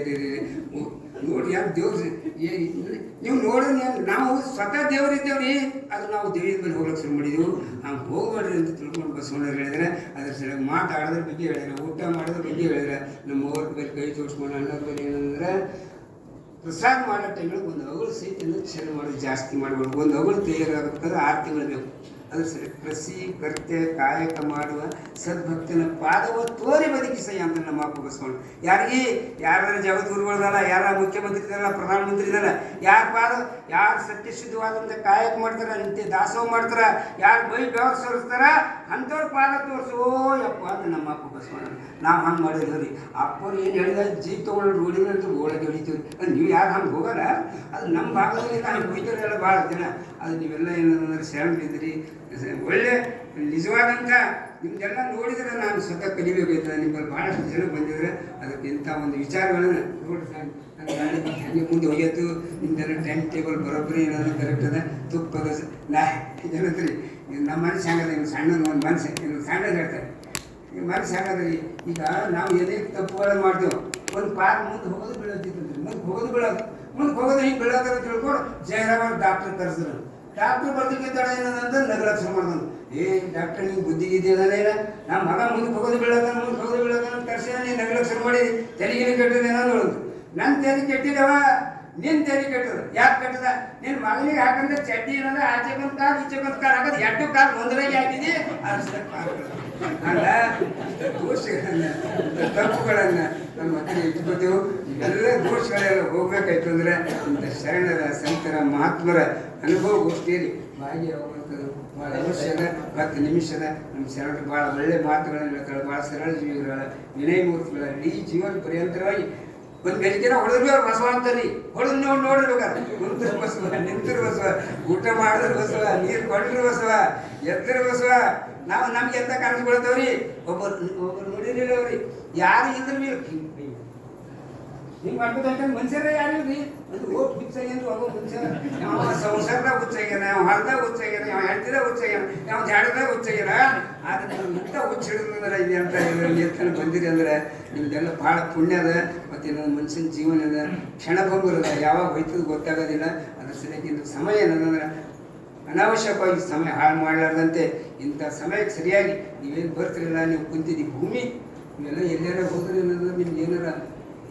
ನೋಡಿ ಯಾರು ದೇವ್ರು ನೀವು ನೋಡ್ರಿ. ನಾವು ಸ್ವತಃ ದೇವರಿದ್ದೇವ್ರಿ, ಅದು ನಾವು ದೇವ್ರ ಮೇಲೆ ಹೋಗ್ಲಿಕ್ಕೆ ಶುರು ಮಾಡಿದೆವು. ಹಂಗೆ ಹೋಗ್ಬೇಡ್ರಿ ಅಂತ ತಿಳ್ಕೊಂಡು ಬಸವಣ್ಣರು ಹೇಳಿದ್ರೆ, ಅದ್ರ ಸರಿಯಾಗಿ ಮಾತಾಡೋದ್ರ ಬಗ್ಗೆ ಹೇಳಿದ್ರೆ, ಊಟ ಮಾಡೋದ್ರ ಬಗ್ಗೆ ಹೇಳಿದ್ರೆ, ನಮ್ಮ ಅವ್ರ ಮೇಲೆ ಕೈ ತೋರಿಸ್ಕೊಂಡು ಅನ್ನೋದ್ರ ಬಗ್ಗೆ ಏನಂದ್ರೆ, ಪ್ರಸಾದ ಮಾಡೋ ಟೈಮಿಗೆ ಒಂದು ಅಗಳು ಸಹಿತ ಚೆನ್ನ ಮಾಡೋದು ಜಾಸ್ತಿ ಮಾಡಬಾರ್ದು. ಒಂದು ಅಗಳು ತಯಾರಾಗಬೇಕಾದ್ರೆ 6 ತಿಂಗಳು ಬೇಕು. ಅದು ಸರಿ ಕೃಷಿ ಕರ್ತೆ ಕಾಯಕ ಮಾಡುವ ಸದ್ಭಕ್ತನ ಪಾದವ ತೋರಿ ಬದುಕಿಸಯ್ಯ ಅಂತ ನಮ್ಮ ಅಪ್ಪ ಬಸವಣ್ಣ. ಯಾರ ಜಗದ್ಗುರುಗಳದಲ್ಲ, ಯಾರ ಮುಖ್ಯಮಂತ್ರಿ ಇದಲ್ಲ, ಪ್ರಧಾನಮಂತ್ರಿ ಇದಲ್ಲ, ಯಾರ ಪಾದ ಯಾರು ಸತ್ಯಶುದ್ಧವಾದಂಥ ಕಾಯಕ ಮಾಡ್ತಾರ, ನಿತ್ಯ ದಾಸೋಹ ಮಾಡ್ತಾರ, ಯಾರು ಬೈ ಬೆವರು ಸೋರಿಸ್ತಾರ ಅಂಥವ್ರ ಪಾದ ತೋರಿಸು ಯಪ್ಪ ಅಂತ ನಮ್ಮ ಅಪ್ಪ ಬಸವಣ್ಣ. ನಾವು ಹಂಗೆ ಮಾಡಿದ್ವಿ. ಅಪ್ಪರು ಏನು ಹೇಳಿದ ಜೀಪ್ ತೊಗೊಂಡು ರೋಡಿನ ಅಂತ ಓಡಾಡಿ ಹೊಡಿತೀವಿ. ನೀವು ಯಾರು ಹಂಗೆ ಹೋಗಲ್ಲ. ಅದು ನಮ್ಮ ಭಾಗದಲ್ಲಿ ಹಂಗೆ ಹೋಯ್ತಾರೆಲ್ಲ ಭಾಳ ಜನ. ಅದು ನೀವೆಲ್ಲ ಏನಂದ್ರೆ ಶರಣರಿದ್ದೀರಿ, ಒಳ್ಳೆ ನಿಜವಾದಂಥ ನಿಮ್ದೆಲ್ಲ ನೋಡಿದರೆ ನಾನು ಸ್ವತಃ ಕಲಿಬೇಕಾಯ್ತದೆ. ನಿಮ್ಮಲ್ಲಿ ಭಾಳಷ್ಟು ಜನ ಬಂದಿದ್ರೆ ಅದಕ್ಕೆ ಇಂಥ ಒಂದು ವಿಚಾರಗಳನ್ನು ನೋಡಿ ಹಂಗೆ ಮುಂದೆ ಹೋಗ್ಯತ್ತು. ನಿಮ್ದೆಲ್ಲ ಟೈಮ್ ಟೇಬಲ್ ಬರೋಬ್ಬರಿ ಏನಾದ್ರು ಕರೆಕ್ಟ್ ಅದ. ತುಪ್ಪದ ಏನಂತ್ರಿ ನಮ್ಮ ಮನಸ್ಸು ಹಂಗದ, ಇನ್ನು ಸಣ್ಣ ಒಂದು ಮನಸ್ಸು ಇನ್ನು ಸಣ್ಣದು ಹೇಳ್ತಾರೆ. ಮನಸ್ಸು ಹಂಗದ್ರಿ. ಈಗ ನಾವು ಏನೇ ತಪ್ಪುಗಳನ್ನು ಮಾಡ್ತೇವೆ, ಒಂದು ಪಾರ್ಕ್ ಮುಂದೆ ಹೋಗೋದು ಬೀಳೋದಿತ್ತಂದ್ರಿ, ಮುಂದೆ ಹೋಗೋದು ಹಿಂಗೆ ಬೀಳೋದ್ರ ತಿಳ್ಕೊಂಡು ಜಯರಾಮ ಡಾಕ್ಟ್ರ್ ಕರೆಸಿದ್ರು. ಡಾಕ್ಟ್ರ್ ಬರ್ಲಿಕ್ಕೆ ತಡ ಏನಂದ್ರೆ ನಗಲಕ್ಷ ಮಾಡ್ದನು. ಏ ಡಾಕ್ಟರ್ ನಿಂಗೆ ಬುದ್ಧಿ ಇದೆಯಲ್ಲ ಇಲ್ಲ ನಮ್ಮ ಮಗ ಮುಂದಕ್ಕೆ ಹೋಗೋದು ಬೀಳೋದ ತರ್ಸಿದ ನೀನು ನಗಲಕ್ಕೆ ಶುರು ಮಾಡಿ ತೆಲಿಗಿನ ಕೆಟ್ಟದ ಏನೋ ನೋಡೋದು ನನ್ನ ತೆಲಿ ಕೆಟ್ಟಿದವ ನಿನ್ನ ತೆಲಿ ಕೆಟ್ಟದ ಯಾಕೆ ಕೆಟ್ಟದ ನಿನ್ನ ಮಗನಿಗೆ ಹಾಕಂದ್ರೆ ಚಡ್ಡಿ ಏನಂದ್ರೆ ಆಚೆ ಬಂದು ಕಾಲು ಈಚೆ ಬಂದು ಕಾಲು ಹಾಕೋದು ಎರಡು ಕಾಲು ಒಂದರಾಗಿ ಹಾಕಿದಿ ಅಲ್ಲ ದೋಷಗಳನ್ನ ತಪ್ಪುಗಳನ್ನ ನಮ್ಮ ಹತ್ರ ಇಟ್ಕೋತೇವೆ ಇವೆಲ್ಲ ದೋಷಗಳೆಲ್ಲ ಹೋಗ್ಬೇಕಾಯ್ತು ಅಂದ್ರೆ ಇಂಥ ಶರಣರ ಸಂತರ ಮಹಾತ್ಮರ ಅನುಭವ ಗೋಷ್ಠಿಯಲ್ಲಿ ಭಾಗಿಯಾಗುವಂಥದ್ದು ಭಾಳ ಅವಶ್ಯದ 10 ನಿಮಿಷದ ನಮ್ಮ ಶರಣರು ಭಾಳ ಒಳ್ಳೆ ಮಾತುಗಳನ್ನು ಹೇಳ್ತಾರೆ. ಭಾಳ ಸರಳ ಜೀವಿಗಳ ವಿನಯಮೂರ್ತಿಗಳ ಇಡೀ ಜೀವನ ಪರ್ಯಂತರವಾಗಿ ಒಂದು ಬೆಳಗ್ಗೆನ ಹೊಡೆದ್ರು ಅವ್ರು ಬಸವ ಅಂತಾರಿ ಹೊಡೆದು ನೋಡಿರ್ಬೇಕಾದ್ರೆ ಕುಂತರು ಬಸವ ನಿಂತರು ಬಸವ ಊಟ ಮಾಡಿದ್ರು ಬಸವ ನೀರು ಕೊಟ್ಟರು ಬಸವ ಎತ್ತರು ಬಸವ ನಾವು ನಮ್ಗೆ ಎಂತ ಕನಸು ಬೀಳ್ತಾವ್ರಿ ಒಬ್ಬರು ನೋಡಿರಲಿಲ್ಲ ಅವ್ರಿ ಯಾರು ಇದ್ರ ಹಿಂಗೆ ಮಾಡ್ಬೇಕಂತ ಮನುಷ್ಯರೇ ಯಾರು ಇಲ್ರಿ ಅದು ಹೋಗಿ ಹುಚ್ಚಾಗ್ಯಾನ ಒಬ್ಬ ಮನುಷ್ಯ ಯಾವ ಸಂಸಾರದಾಗ ಹುಚ್ಚಾಗ್ಯಾನ ಯಾವ ಹೊರದಾಗ ಹುಚ್ಚಾಗ್ಯಾನ ಯಾವ ಹೆಂಡತಿದಾಗ ಹುಚ್ಚಾಗ್ಯಾನ ಯಾವ ಜಾಡದಾಗ ಹುಚ್ಚಾಗ್ಯಾನ ಆದ್ರೆ ನೀವು ಇಂಥ ಹುಚ್ಚ ಹಿಡಿದ್ರೆ ಇದೆ ಅಂತ ಎತ್ಕೊಂಡು ಬಂದಿರಿ ಅಂದ್ರೆ ನಿಮ್ದೆಲ್ಲ ಭಾಳ ಪುಣ್ಯದ ಮತ್ತು ಇನ್ನೊಂದು ಮನುಷ್ಯನ ಜೀವನದ ಕ್ಷಣಭಂಗುರದ ಯಾವಾಗ ಹೋಯ್ತದ ಗೊತ್ತಾಗೋದಿಲ್ಲ ಅದ್ರ ಸರಿಯಾಗಿ ಸಮಯ ಏನಂದ್ರೆ ಅನಾವಶ್ಯಕವಾಗಿ ಸಮಯ ಹಾಳು ಮಾಡಲಾರ್ದಂತೆ ಇಂಥ ಸಮಯಕ್ಕೆ ಸರಿಯಾಗಿ ನೀವೇನು ಬರ್ತಿರಲ್ಲ ನೀವು ಕುಂತಿದ್ದೀವಿ ಭೂಮಿ ಇವೆಲ್ಲ ಎಲ್ಲಾರ ಹೋದ್ರೆ ಏನಂದ್ರೆ ನಿಮ್ಗೆ ಏನಾರ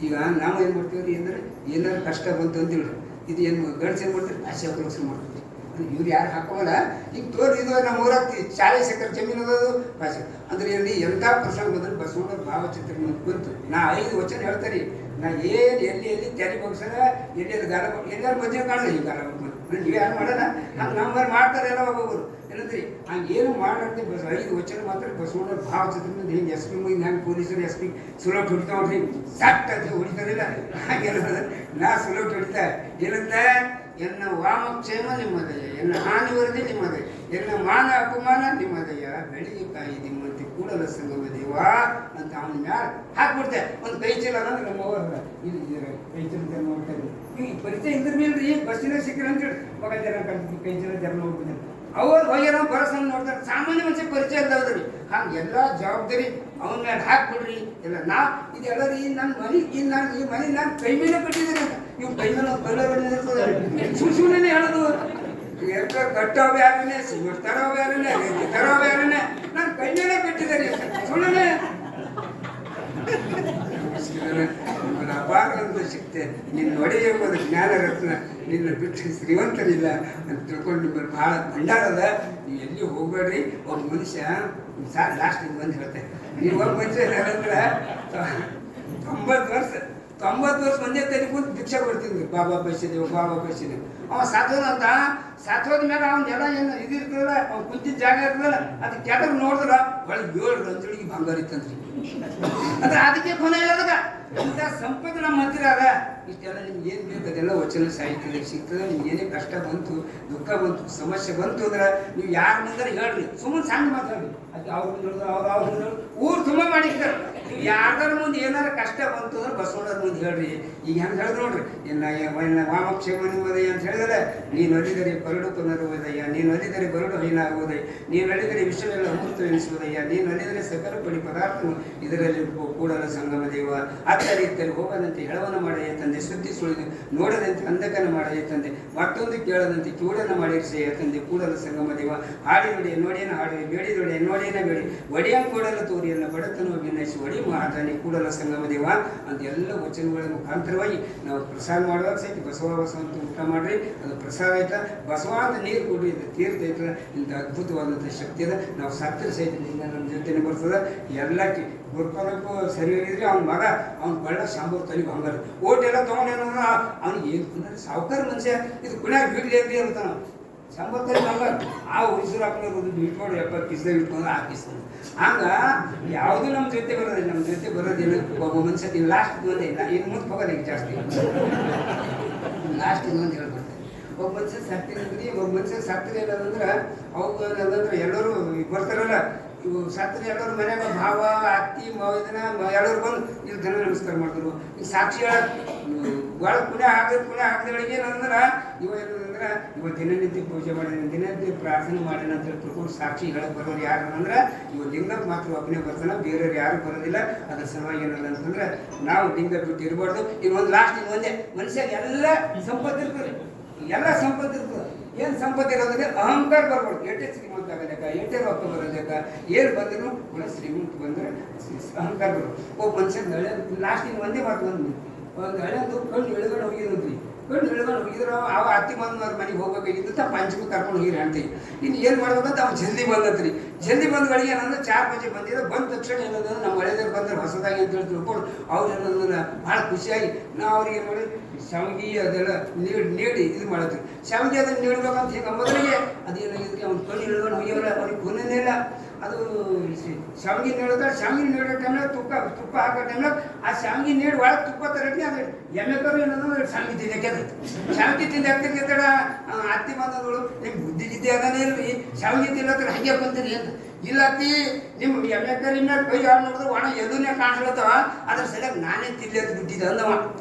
ಈಗ ನಾವು ಏನು ಮಾಡ್ತೀವಿ ರೀ ಅಂದರೆ ಏನಾರು ಕಷ್ಟ ಬಂತು ಅಂತೇಳಿ ಇದು ಏನು ಗಂಡ್ಸು ಏನು ಮಾಡ್ತೀವಿ ಆಸೆ ಕೆಲಸ ಮಾಡ್ತೀವಿ ಇವ್ರು ಯಾರು ಹಾಕೋಲ್ಲ ಈಗ ತೋರಿ ಇದು ನಮ್ಮ ಊರಾಗ್ತಿ 40 ಎಕರೆ ಜಮೀನು ಅದದು ಭಾಷೆ ಅಂದ್ರೆ ಇಲ್ಲಿ ಎಂಥ ಪ್ರಸಂಗ ಬಂದ್ರೆ ಬಸವಣ್ಣವ್ರ ಭಾವಚಿತ್ರ ಬಂತು ನಾ 5 ವಚನ ಹೇಳ್ತಾರೆ ನಾ ಏನು ಎಲ್ಲಿ ತೆರಿ ಬಗ್ಸದ ಎಲ್ಲಿ ಗಾಲ ಎಲ್ಲಾರು ಮಧ್ಯ ಕಾಣಲ್ಲ ಈ ಗಾಲ ನೀವು ಯಾರು ಮಾಡೋಣ ಹಂಗೆ ನಮ್ಮವ್ರು ಮಾಡ್ತಾರೆ ಎಲ್ಲ ಒಬ್ಬೊಬ್ಬರು ಏನಂದ್ರಿ ಹಂಗೆ ಏನು ಮಾಡಂತೆ 5 ವಚನ ಮಾತ್ರ ಬಸವಣ್ಣವ್ರ ಭಾವಚಿತ್ರದಿಂದ ಹಿಂಗೆ ಎಸ್ ಪಿ ಮುಗಿದ ಹೆಂಗೆ ಪೊಲೀಸರು ಎಸ್ ಪಿ ಸುಲಭ ಹೊಡಿತಾ ನೋಡ್ರಿ ಸಟ್ ಅಂತ ಹೊಡಿತಾರಿಲ್ಲ ಹಾಗೆಲ್ಲ ನಾ ಸುಲಭ ಹೊಡಿತಾ ಏನಂತ ಎನ್ನ ವಾಮಕ್ಷೇಮ ನಿಮ್ಮದಯ್ಯ ಎನ್ನ ಹಾನಿ ವರದಿ ನಿಮ್ಮದಯ್ಯ ಎನ್ನ ಮಾನ ಅಪಮಾನ ನಿಮ್ಮದಯ್ಯ ಬೆಳಿಗ್ಗೆ ಕಾಯಿ ನಿಮ್ಮಂತೆ ಕೂಡಲ ಸಂಗಮ ದೇವ ಅಂತ ಅವನ ಮ್ಯಾಲ ಹಾಕ್ಬಿಡ್ತೆ ಒಂದು ಕೈ ಚೀಲ ಅಂದ್ರೆ ನಮ್ಮ ಅವ್ರ ಇಲ್ಲಿ ಕೈ ಚೀಲ ನೋಡ್ತಾರೆ ಈಗ ಪರಿಚಯ ಇದ್ರ ಮೇಲ್ರಿ ಬಸ್ಸಿನ ಸಿಕ್ಕರ ಅಂತೇಳಿ ಮಗ ಜನ ಕಲ್ತಿ ಕೈ ಚೀಲ ಜನ ನೋಡ್ಬಿಡ್ತಾರೆ ಅವ್ರು ಹೋಗ್ಯಾರ ಬರಸಂಗ್ ನೋಡ್ತಾರೆ ಸಾಮಾನ್ಯ ಮನುಷ್ಯ ಪರಿಚಯ ಇಲ್ಲದವ್ರಿ ಹಂಗೆ ಎಲ್ಲ ಜವಾಬ್ದಾರಿ ಅವನ ಮೇಲೆ ಹಾಕ್ಬಿಡ್ರಿ ಎಲ್ಲ ನಾ ಇದೆಲ್ಲ ರೀ ನನ್ನ ಮನೆ ಈ ಮನೆ ನಾನು ಕೈ ಮೇಲೆ ಕಟ್ಟಿದ್ದೀನಿ ಅಂತ ಇವ್ ಕೈ ಮೇಲೆ ಕಲ್ಲರ್ ಸುಮ್ಮನೆ ಹೇಳೋದು ಕಟ್ಟೋವು ಯಾರನ್ನೇ ಸಿಮೆಂಟ್ ತರೋವು ಯಾರನ್ನೇ ರೇತಿ ತರೋವು ಯಾರನ್ನೇ ನಾನು ಕೈ ಮೇಲೆ ಕಟ್ಟಿದ್ದೀನಿ ಸುಮ್ಮನೆ ಅಪಾರದಂತ ಶಕ್ತಿ ನಿನ್ನ ಒಡೆಯುವುದು ಜ್ಞಾನ ರತ್ನ ನಿನ್ನ ಬಿಟ್ಟು ಶ್ರೀಮಂತರಿಲ್ಲ ಅಂತ ತಿಳ್ಕೊಂಡು ನಿಮ್ಮಲ್ಲಿ ಭಾಳ ಭಂಡಾರದ ನೀವು ಎಲ್ಲಿ ಹೋಗ್ಬೇಡ್ರಿ ಒಬ್ಬ ಮನುಷ್ಯ ಸಾಕು ಲಾಸ್ಟ್ ಬಂದು ಹೇಳ್ತೆ ನೀವು ಒಬ್ಬ ಮನುಷ್ಯ ಏನಂದ್ರೆ 90 ವರ್ಷ ಒಂದೇ ತಲೆ ಕೂತು ಭಿಕ್ಷೆ ಕೊಡ್ತಿದ್ವಿ ಬಾಬಾ ಬಯಸಿದೆವು ಅವ ಸಾಥೋದಂತ ಸಾಥೋದ ಮೇಲೆ ಅವ್ನ ಎಲ್ಲ ಏನು ಇದು ಇರ್ತದಲ್ಲ ಅವ್ನು ಕುಂತಿದ್ದ ಜಾಗ ಇರ್ತದಲ್ಲ ಅದು ಕೆಟ್ಟಗೆ ನೋಡಿದ್ರ ಒಳಗೆ 7 ರಂಜುಳಿಗೆ ಬಂಗಾರ ಇತ್ತಂತ್ರಿ ಅಂದ್ರೆ ಅದಕ್ಕೆ ಕೊನೆ ಇಲ್ಲ ಅದಕ್ಕೆ ಇಂಥ ಸಂಪತ್ತು ನಮ್ಮ ಹತ್ತಿರ ಅದ ಇಷ್ಟೆಲ್ಲ ನಿಮ್ಗೆ ಏನು ಬೇಕು ಅದೆಲ್ಲ ವಚನ ಸಾಹಿತ್ಯದಲ್ಲಿ ಸಿಗ್ತದೆ ನಿಮ್ಗೆ ಏನೇ ಕಷ್ಟ ಬಂತು ದುಃಖ ಬಂತು ಸಮಸ್ಯೆ ಬಂತು ಅಂದ್ರೆ ನೀವು ಯಾರ ಮುಂದೆ ಹೇಳ್ರಿ ಸುಮ್ಮನೆ ಸಣ್ಣ ಮಾತಾಡ್ರಿ ಅದು ಅವ್ರ ಮುಂದೆ ಹೇಳೋದು ಅವ್ರ ಮುಂದೆ ಹೇಳೋದು ಊರು ತುಂಬ ಮಾಡಿರ್ತಾರೆ ನೀವು ಯಾರ್ದಾರ ಮುಂದೆ ಏನಾರ ಕಷ್ಟ ಬಂತು ಅಂದ್ರೆ ಬಸವಣ್ಣರ ಮುಂದೆ ಹೇಳ್ರಿ ಈಗ ಹೆಂಗೆ ಹೇಳಿದ್ರು ನೋಡ್ರಿ ಇನ್ನು ವಾಮಕ್ಷೇಮ ನಿಮ್ಮದಯ್ಯ ಅಂತ ಹೇಳಿದ್ರೆ ನೀನು ಅಲ್ಲಿದರೆ ಬರಡು ಪುನರುವುದಯ್ಯ ನೀನು ಅಲ್ಲಿದರೆ ಬರಡು ಹೈನಾಗುವುದಯ್ಯ ನೀನು ಅಲ್ಲಿದರೆ ವಿಷಯವೆಲ್ಲ ಅಮೃತ ಎನಿಸುವುದಯ್ಯ ನೀನು ಅಲ್ಲಿದರೆ ಸಕಲ ಪಡಿ ಪದಾರ್ಥವು ಇದರಲ್ಲಿ ಕೂಡಲ ಸಂಗಮ ದೇವ ಅತ್ತರಿತ್ತಲ್ಲಿ ಹೋಗದಂತೆ ಹೆಳವನ ಮಾಡಯ್ಯ ತಂದೆ ಸುದ್ದಿ ಸುಳಿದು ನೋಡದಂತೆ ಅಂಧಕನ ಮಾಡಯ್ಯ ತಂದೆ ಮತ್ತೊಂದು ಕೇಳದಂತೆ ಕಿವುಡನ ಮಾಡಿರಿಸೆಯ ತಂದೆ ಕೂಡಲ ಸಂಗಮ ದೇವ ಹಾಡಿ ನುಡಿಯ ನೋಡಿಯನ ಹಾಡಿ ಬೇಡಿ ನುಡಿಯ ನೋಡಿಯನ ಬೇಡಿ ಒಡೆಯ ಕೂಡಲ ತೋರಿಯನ್ನ ಬಡತನ ಭಿನ್ನಯಿಸಿ ಒಡಿ ಮಹಾದಾನಿ ಕೂಡಲ ಸಂಗಮ ದೇವ ಅಂತ ಎಲ್ಲ ವಚನಗಳ ಮುಖಾಂತರವಾಗಿ ನಾವು ಪ್ರಸಾದ ಮಾಡುವಾಗ ಸಹಿತ ಬಸವ ಅಂತ ಊಟ ಮಾಡ್ರಿ ಅದು ಪ್ರಸಾದ ಐತ ಬಸವ ಅಂತ ನೀರು ಕೊಡ್ರಿ ಇದು ತೀರ್ಥ ಐತದ ಇಂಥ ಅದ್ಭುತವಾದಂಥ ಶಕ್ತಿ ಅದ ನಾವು ಸತ್ತರ ಸಹಿತ ನಮ್ಮ ಜೊತೆನೆ ಬರ್ತದ ಎಲ್ಲಕ್ಕೆ ಗುರುಪನಕ್ಕೂ ಸರಿ ಹೋಗಿದ್ರೆ ಅವ್ನ ಮಗ ಅವ್ನ ಬಳ್ಳ ಶಾಂಬೂರ್ ತಲೆ ಬಂಗಾರ ಓಟ್ ಎಲ್ಲ ತೊಗೊಂಡೇನಂದ್ರೆ ಅವ್ನಿಗೆ ಏನು ಕುಂದ್ರೆ ಸಾವುಕಾರ ಮನುಷ್ಯ ಇದು ಕುಣ್ಯಾಗ ಬಿಡ್ಲಿ ಅಂತ ಹೇಳ್ತಾನ ಶಾಂಬೂರ್ ತಲೆ ಬಂಗಾರ ಆ ಉಳಿಸಿರು ಹಾಕೋದು ಇಟ್ಕೊಂಡು 70 ಕಿಸ್ದಾಗ ಇಟ್ಕೊಂಡು ಹಾಕಿಸ್ತಾನೆ ಹಂಗ ಯಾವುದು ನಮ್ಮ ಜೊತೆ ಬರೋದಿಲ್ಲ ಒಬ್ಬ ಮನುಷ್ಯ ನೀವು ಲಾಸ್ಟ್ ಒಂದೇ ಇನ್ನು ಮುಂದೆ ಹೋಗೋದು ಈಗ ಜಾಸ್ತಿ ಲಾಸ್ಟ್ ಇನ್ನೊಂದು ಹೇಳ್ಬಿಡ್ತಾರೆ ಒಬ್ಬ ಮನುಷ್ಯ ಸತ್ತಿರಿ ಒಬ್ಬ ಮನುಷ್ಯ ಸತ್ತಿರಿ ಏನದಂದ್ರೆ ಅವು ಏನಂದ್ರೆ ಎಲ್ಲರೂ ಬರ್ತಾರಲ್ಲ ಇವು ಸತ್ತಿರಿ ಎಲ್ಲರೂ ಮನ್ಯಾಗ ಭಾವ ಅತ್ತಿ ಮಾವಿದನ ಎಲ್ಲರೂ ಬಂದು ಇಲ್ಲಿ ಧನ ನಮಸ್ಕಾರ ಮಾಡಿದ್ರು ಈಗ ಸಾಕ್ಷಿ ಭಾಳ ಪುಣ್ಯ ಹಾಕಿದೊಳಗೆ ಏನಂದ್ರೆ ಏನಂದ್ರೆ ಇವ ದಿನನಿತ್ಯ ಪೂಜೆ ಮಾಡಿದ ದಿನನಿತ್ಯ ಪ್ರಾರ್ಥನೆ ಮಾಡಿನ ಅಂತ ತಿಳ್ಕೊಂಡು ಸಾಕ್ಷಿ ಹೇಳಕ್ ಬರೋರು ಯಾರು ಅಂದ್ರೆ ಇವ ಲಿಂಗಕ್ಕೆ ಮಾತ್ರ ಒಬ್ಬನೇ ಬರ್ತಾನೆ ಬೇರೆಯವ್ರು ಯಾರು ಬರೋದಿಲ್ಲ ಅದ್ರ ಸಲುವಾಗಿ ಏನಲ್ಲ ಅಂತಂದ್ರೆ ನಾವು ಲಿಂಗ ಬಿಟ್ಟು ಇರಬಾರ್ದು ಇನ್ನೊಂದು ಲಾಸ್ಟ್ ಇನ್ನೊಂದೇ ಮನುಷ್ಯ ಎಲ್ಲ ಸಂಪತ್ತು ಇರ್ತದೆ ಏನು ಸಂಪತ್ತು ಇರೋದ್ರೆ ಅಹಂಕಾರ ಬರ್ಬಾರ್ದು. ಎಷ್ಟೇ ಶ್ರೀಮಂತ ಆಗಲೇಕ, ಎಷ್ಟೇ ರೊಕ್ಕ ಬರೋದಕ್ಕ, ಏನು ಬಂದರೂ ಒಳ್ಳೆ ಶ್ರೀಮಂತ ಬಂದರೆ ಅಹಂಕಾರ ಬರೋದು. ಒಬ್ಬ ಮನುಷ್ಯನ ಹಳೆ ಲಾಸ್ಟಿಗೆ ಒಂದೇ ಮಾತು ಒಂದು ಹಳೆಯದು ಕಣ್ಣು ಎಳಗಡೆ ಹೋಗಿದ್ರಿ. ಕಣ್ಣು ಎಳಗಡೆ ಹೋಗಿದ್ರು ಅವ ಅತ್ತಿ ಬಂದವ್ರ ಮನೆಗೆ ಹೋಗ್ಬೇಕಾಗಿದ್ದು ಪಂಚಮಿ ಕರ್ಕೊಂಡು ಹೋಗಿರಿ ಅಂತೀವಿ. ಇನ್ನು ಏನು ಮಾಡ್ಬೇಕಂತ ಅವ್ನು ಜಲ್ದಿ ಬಂದತ್ರಿ. ಜಲ್ದಿ ಬಂದ ಗಳಿಗೆ ಏನಂದ್ರೆ 4 ಬಜೆ ಬಂದಿದ್ರೆ ಬಂದ ತಕ್ಷಣ ಏನಂದ್ರೆ ನಮ್ಮ ಹಳೆಯವ್ರು ಬಂದ್ರೆ ಹೊಸದಾಗಿ ಅಂತ ಹೇಳಿ ತಿಳ್ಕೊಂಡು ಅವ್ರು ಏನಂದ್ರೆ ಭಾಳ ಖುಷಿಯಾಗಿ ನಾವು ಅವ್ರಿಗೆ ಏನು ಮಾಡಿ ಶಾವಿಗೆ ಅದೆಲ್ಲ ನೀಡಿ ಇದು ಮಾಡಿದ್ವಿ. ಶಾವಿಗೆ ಅದನ್ನು ನೀಡ್ಬೇಕಂತ ಹಿಂಗೆ ಮೊದಲಿಗೆ ಅದೇನಾಗಿದ್ರಿ ಅವ್ನು ಕಣ್ಣು ಎಳ್ಕೊಂಡು ಹೋಗ್ಯವಲ್ಲ ಅವ್ರಿಗೆ ಕೊನೆನೇ ಇಲ್ಲ. ಅದು ಶಾವಿಗೆ ನೀಡಿದ್ರೆ ಶಾವಿಗೆ ನೀಡೋ ಟೈಮ್ನಾಗ ತುಪ್ಪ ಹಾಕೋ ಟೈಮ್ನಾಗ ಆ ಶಾವಿಗೆ ನೀಡಿ ಒಳಗೆ ತುಪ್ಪ ತರಟಿ ಅದು ಎಮ್ಮೆಕರು ಏನಂದ್ರೆ ಶಾವಿಗೆ ತಿನ್ನಕ್ಕೆ ಶಾವಿಗೆ ತಿಂದು ಹಾಕ್ತಿರ್ತಾಳ. ಅತ್ತಿ ಬಂದಗಳು ನಿಮ್ಮ ಬುದ್ಧಿ ಗಿದ್ದಿ ಅದಾನೇ ಇಲ್ರಿ, ಶಾವಿಗೆ ತಿನ್ನತ್ರ ಹಾಗೆ ಬಂತೀರಿ ಅಂತ. ಇಲ್ಲ ಅತ್ತಿ ನಿಮ್ಮ ಎಮ್ಮೆಕರಿನ ಕೈ ಹಾಳು ನೋಡಿದ್ರೆ ಒಣ ಎದುನೇ ಕಾಣಿಸ್ಲತ್ತವ, ಅದ್ರ ಸರಿಯಾಗಿ ನಾನೇ ತಿನ್ಲತ್ತು ಬಿಟ್ಟಿದ್ದೆ ಅಂದವ.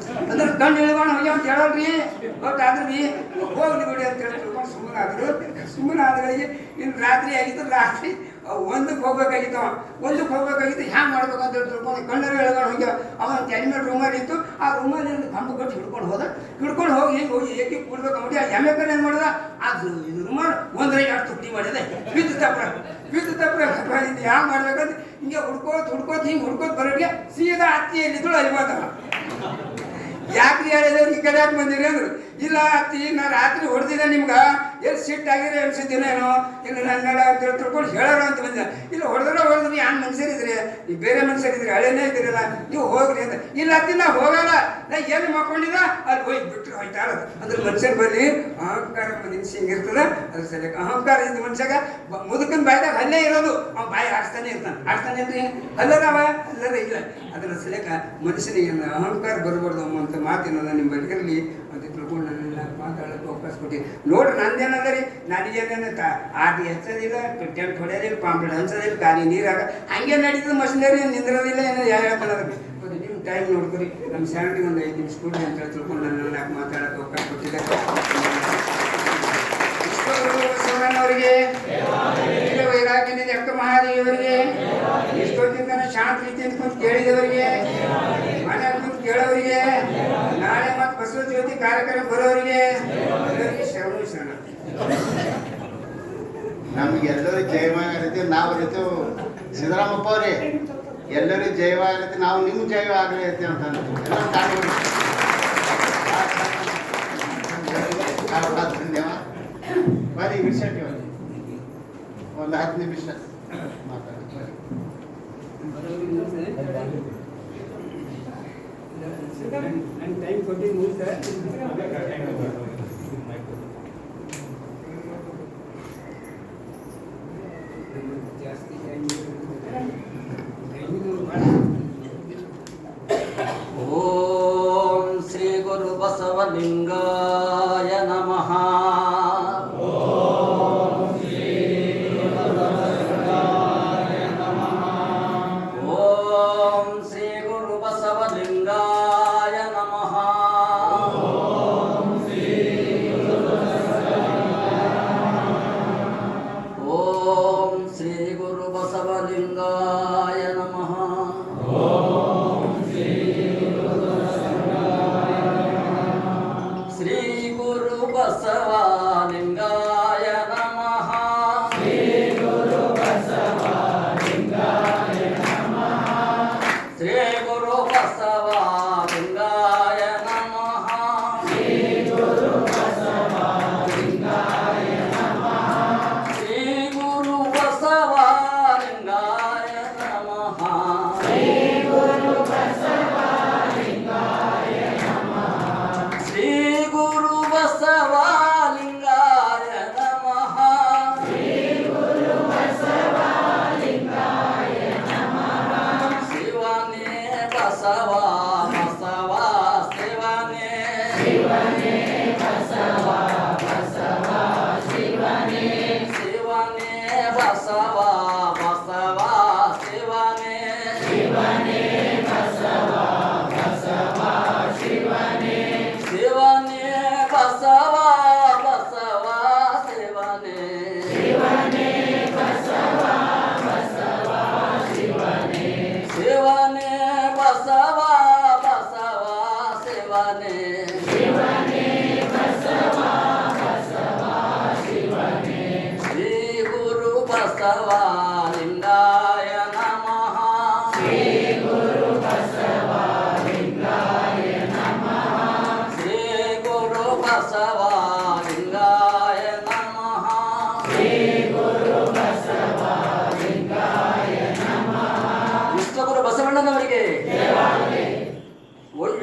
ಅಂದ್ರೆ ಕಣ್ಣು ಇಳ್ಕೊಂಡು ಹೋಗಿ ಅಂತ ಹೇಳಲ್ರಿ. ಬಟ್ ಆದ್ರೆ ಭೀ ಹೋಗ್ಲಿ ಬಿಡಿ ಅಂತ ಹೇಳಿ ತಿಳ್ಕೊಂಡು ಸುಮ್ಮನೆ ಆದಗಳಿಗೆ ಇನ್ನು ರಾತ್ರಿ ಆಗಿತ್ತು. ರಾತ್ರಿ ಒಂದಕ್ಕೆ ಹೋಗ್ಬೇಕಾಗಿತ್ತವ, ಒಂದಕ್ಕೆ ಹೋಗ್ಬೇಕಾಗಿತ್ತು. ಹ್ಯಾಂಗೆ ಮಾಡ್ಬೇಕಂತ ಹೇಳಿ ತಿಳ್ಕೊಂಡು ಕಣ್ಣರು ಎಳ್ಕೊಂಡು ಹೋಗ್ಯಾವ. ಅವನ ತಲೆ ಮೇಲೆ ರೂಮಲ್ಲಿ ಇತ್ತು. ಆ ರೂಮಲ್ಲಿ ಕಂಬ ಕಟ್ಟಿ ಹಿಡ್ಕೊಂಡು ಹೋಗಿ ಹಿಂಗೆ ಹೋಗಿ ಏಕೆ ಕೂಡ್ಬೇಕು ನೋಡಿ. ಆ ಎಮ್ಮೆಕರ್ ಏನು ಮಾಡಿದ ಅದು ಇದು ರೂಮಾರು ಒಂದರ 2 ತುಟ್ಟಿ ಮಾಡಿದೆ. ಬಿದ್ದು ತಪ್ಪರ ಹ್ಯಾಂಗೆ ಮಾಡ್ಬೇಕಂತ ಹಿಂಗೆ ಹುಡ್ಕೋತ ಹಿಂಗೆ ಹುಡ್ಕೋತ ಬರೋರಿಗೆ ಸೀದಾ ಅತ್ತಿಯಲ್ಲಿದ್ದಳು ಅಲ್ಲಿ ಬಂದವ. ಯಾಕ್ರಿ ಹೇಳಿದವ್ರು ಈ ಕಡೆ ಯಾಕೆ ಬಂದಿರಿ ಅಂದ್ರು. ಇಲ್ಲ ಅತ್ತಿ ನಾ ರಾತ್ರಿ ಹೊಡೆದಿದ್ದೆ ನಿಮ್ಗೆ ಎಲ್ಲಿ ಸಿಟ್ಟಾಗಿರಿ ಅನ್ಸಿದ್ದೀನೇನೋ ಇಲ್ಲ ನನ್ನೆಲ್ಲ ತಿಳ್ಕೊಂಡು ಹೇಳೋಣ ಅಂತ ಬಂದ. ಇಲ್ಲ ಹೊಡೆದ್ರಿ ಯಾನ್ ಮನುಷ್ಯರಿದ್ರಿ, ನೀವು ಬೇರೆ ಮನುಷ್ಯರಿದ್ರಿ, ಹಳೇನೇ ಇದ್ದೀರಲ್ಲ, ನೀವು ಹೋಗ್ರಿ ಅಂತ. ಇಲ್ಲ ಅತ್ತಿ ನಾ ಹೋಗಲ್ಲ, ನಾ ಎಲ್ಲಿ ಮಕ್ಕೊಂಡಿದ ಅಲ್ಲಿ ಹೋಗಿ ಬಿಟ್ಟರು ಹೋಯ್ತಾರದು. ಅಂದ್ರೆ ಮನುಷ್ಯನ ಬರ್ರಿ ಅಹಂಕಾರ ಮನುಷ್ಯ ಹಿಂಗಿರ್ತದ. ಅದ್ರ ಸರಿಯಾಗಿ ಅಹಂಕಾರ ಇದ್ದ ಮನುಷ್ಯಾಗ ಮುದುಕನ ಬಾಯ್ದಾಗ ಅಲ್ಲೇ ಇರೋದು, ಅವ್ನ ಬಾಯಿ ಆಡ್ತಾನೆ ಇರ್ತಾನೆ ಅಂದ್ರೆ ಅಲ್ಲರವ ಅಲ್ಲರ ಇಲ್ಲ. ಅದರ ಸರಿಯಾಗ ಮನುಷ್ಯನಿಗೆ ಅಹಂಕಾರ ಬರಬಾರ್ದು ಅಂತ ಮಾತಿನದ ನಿಮ್ಮ ಬಳಿಗಿರಲಿ ಅಂತ ತಿಳ್ಕೊಂಡು ನನ್ನೆಲ್ಲ ಮಾತಾಡೋಕ್ಕೆ ಅವಕಾಶ ಕೊಟ್ಟು ನೋಡ್ರಿ. ನಂದೇನಂದ್ರಿ ನನಗೇನೇನು ಆಟಿ ಹಚ್ಚೋದಿಲ್ಲ, ಟೆಂಟ್ ಹೊಡೆಯೋದಿಲ್ಲ, ಪಾಂಪ್ಲೆಟ್ ಹಂಚೋದಿಲ್ಲ, ಗಾಡಿ ನೀರಾಗ ಹಂಗೆ ನಡೀತದೆ. ಮಷಿನರಿ ನಿಂದಿರೋದಿಲ್ಲ, ಏನೋ ಹೇಳ್ಕೊಳ್ಳೋದು. ಮತ್ತು ನಿಮ್ಮ ಟೈಮ್ ನೋಡ್ಕೊರಿ. ನಮ್ಮ ಸ್ಯಾಲ್ರಿ ಒಂದು 5 ನಿಮಿಷ ಕೊಡ್ರಿ ಅಂತ ಹೇಳಿ ತಿಳ್ಕೊಂಡು ನನ್ನೆಲ್ಲ ಮಾತಾಡೋಕ್ಕೆ ಅವಕಾಶ ಕೊಟ್ಟಿದ್ದಾರೆ. ಅವರಿಗೆ ವೈರಾಗ್ಯನಿಂದ ಅಕ್ಕ ಮಹಾದೇವಿಯವರಿಗೆ, ಇಷ್ಟೊತ್ತಿಂದ ಶಾಂತ ರೀತಿಯಿಂದ ಕುಂತು ಕೇಳಿದವರಿಗೆ, ಮನೆಯಲ್ಲಿ ಕುಂತು ಕೇಳೋರಿಗೆ, ನಾಳೆ ಮತ್ತು ಬಸವ ಜ್ಯೋತಿ ಕಾರ್ಯಕ್ರಮ ಬರೋರಿಗೆ ಎಲ್ಲರಿಗೆ ಶರಣ. ನಮ್ಗೆಲ್ಲರಿಗೂ ಜಯವಾಗಲಿ. ನಾವು ರೀತಿ ಸಿದ್ದರಾಮಪ್ಪ ಅವ್ರಿ ಎಲ್ಲರಿಗೂ ಜಯವಾಗಲಿ, ನಾವು ನಿಮ್ಗೆ ಜಯ ಆಗಲಿ ಅಂತ ಧನ್ಯವಾದ. ಬರೀ ವಿಷಯ ಒಂದು 10 ನಿಮಿಷ ಮಾತಾಡ್ತಾರೆ. ಟೈಮ್ ಕೊಟ್ಟಿದ್ದು ಸರ್. ಜಾಸ್ತಿ ಓಂ ಶ್ರೀ ಗುರು ಬಸವಲಿಂಗಾಯ ನಮಃ. ಶಿವನೇ ಬಸವ ಶ್ರೀ ಗುರು ಬಸವಲಿಂಗಾಯ ನಮಃ. ಶ್ರೀ ಗುರು ಬಸವಲಿಂಗಾಯ ನಮಃ. ಶ್ರೀ ಗುರು ಬಸವಲಿಂಗಾಯ ನಮಃ. ವಿಶ್ವಗುರು ಬಸವಣ್ಣನವರಿಗೆ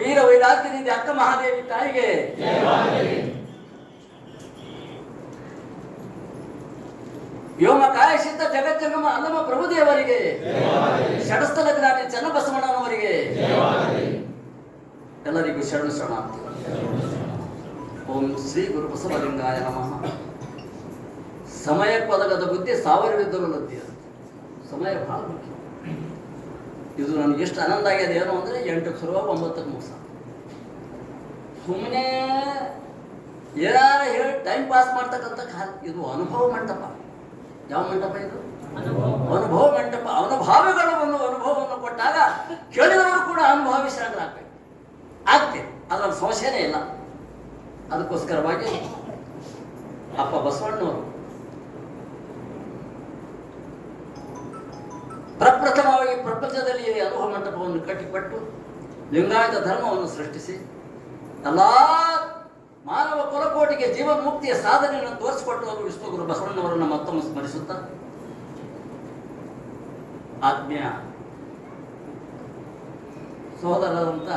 ವೀರ ವೈರಾಗ್ಯನಿಂದ ಅಕ್ಕ ಮಹಾದೇವಿ ತಾಯಿಗೆ ವ್ಯೋಮ ಕಾಯಸಿದ್ಧ ಜಗಜ್ಜಂಗಮ ಅಲ್ಲಮ ಪ್ರಭುದೇವರಿಗೆ ಷಡಸ್ಥಲ ಜ್ಞಾನಿ ಚನ್ನಬಸವಣ್ಣನವರಿಗೆ ಎಲ್ಲರಿಗೂ ಶರಣು ಶರಣಾರ್ಥಿ. ಓಂ ಶ್ರೀ ಗುರು ಬಸವಲಿಂಗಾಯ ನಮಃ. ಸಮಯಕ್ಕೊದಗದ ಬುದ್ಧಿ ಸಾವಿರವಿದ್ದರೂ ಲದ್ದಿ ಅಂತ. ಸಮಯ ಬಹಳ ಮುಖ್ಯ. ಇದು ನನಗೆ ಎಷ್ಟು ಆನಂದ ಆಗಿದೆ ಏನು ಅಂದರೆ 8ಕ್ಕೆ ಶುರುವ 9ಕ್ಕೆ ಮುಗಿಸ. ಸುಮ್ಮನೆ ಏನಾರ ಹೇಳಿ ಟೈಮ್ ಪಾಸ್ ಮಾಡ್ತಕ್ಕಂಥ ಇದು ಅನುಭವ ಮಂಟಪ. ಯಾವ ಮಂಟಪ ಇದು? ಅನುಭವ ಮಂಟಪ. ಅನುಭಾವಿಗಳು ಒಂದು ಅನುಭವವನ್ನು ಕೊಟ್ಟಾಗ ಕೇಳಿದವರು ಕೂಡ ಅನುಭವಿ ಶರಣರಾಗಬೇಕು. ಆಗ್ತೇವೆ, ಅದರಲ್ಲಿ ಸಮಸ್ಯೆನೇ ಇಲ್ಲ. ಅದಕ್ಕೋಸ್ಕರವಾಗಿ ಅಪ್ಪ ಬಸವಣ್ಣವರು ಪ್ರಪ್ರಥಮವಾಗಿ ಪ್ರಪಂಚದಲ್ಲಿ ಅನುಭವ ಮಂಟಪವನ್ನು ಕಟ್ಟಿಕೊಟ್ಟು ಲಿಂಗಾಯತ ಧರ್ಮವನ್ನು ಸೃಷ್ಟಿಸಿ ಎಲ್ಲ ಮಾನವ ಕುಲಕೋಟಿಗೆ ಜೀವನ್ಮುಕ್ತಿಯ ಸಾಧನೆಯನ್ನು ತೋರಿಸಿಕೊಟ್ಟು ಅವರು ವಿಶ್ವಗುರು ಬಸವಣ್ಣವರನ್ನು ಮತ್ತೊಮ್ಮೆ ಸ್ಮರಿಸುತ್ತಾ ಆತ್ಮೀಯ ಸಹೋದರರಾದಂಥ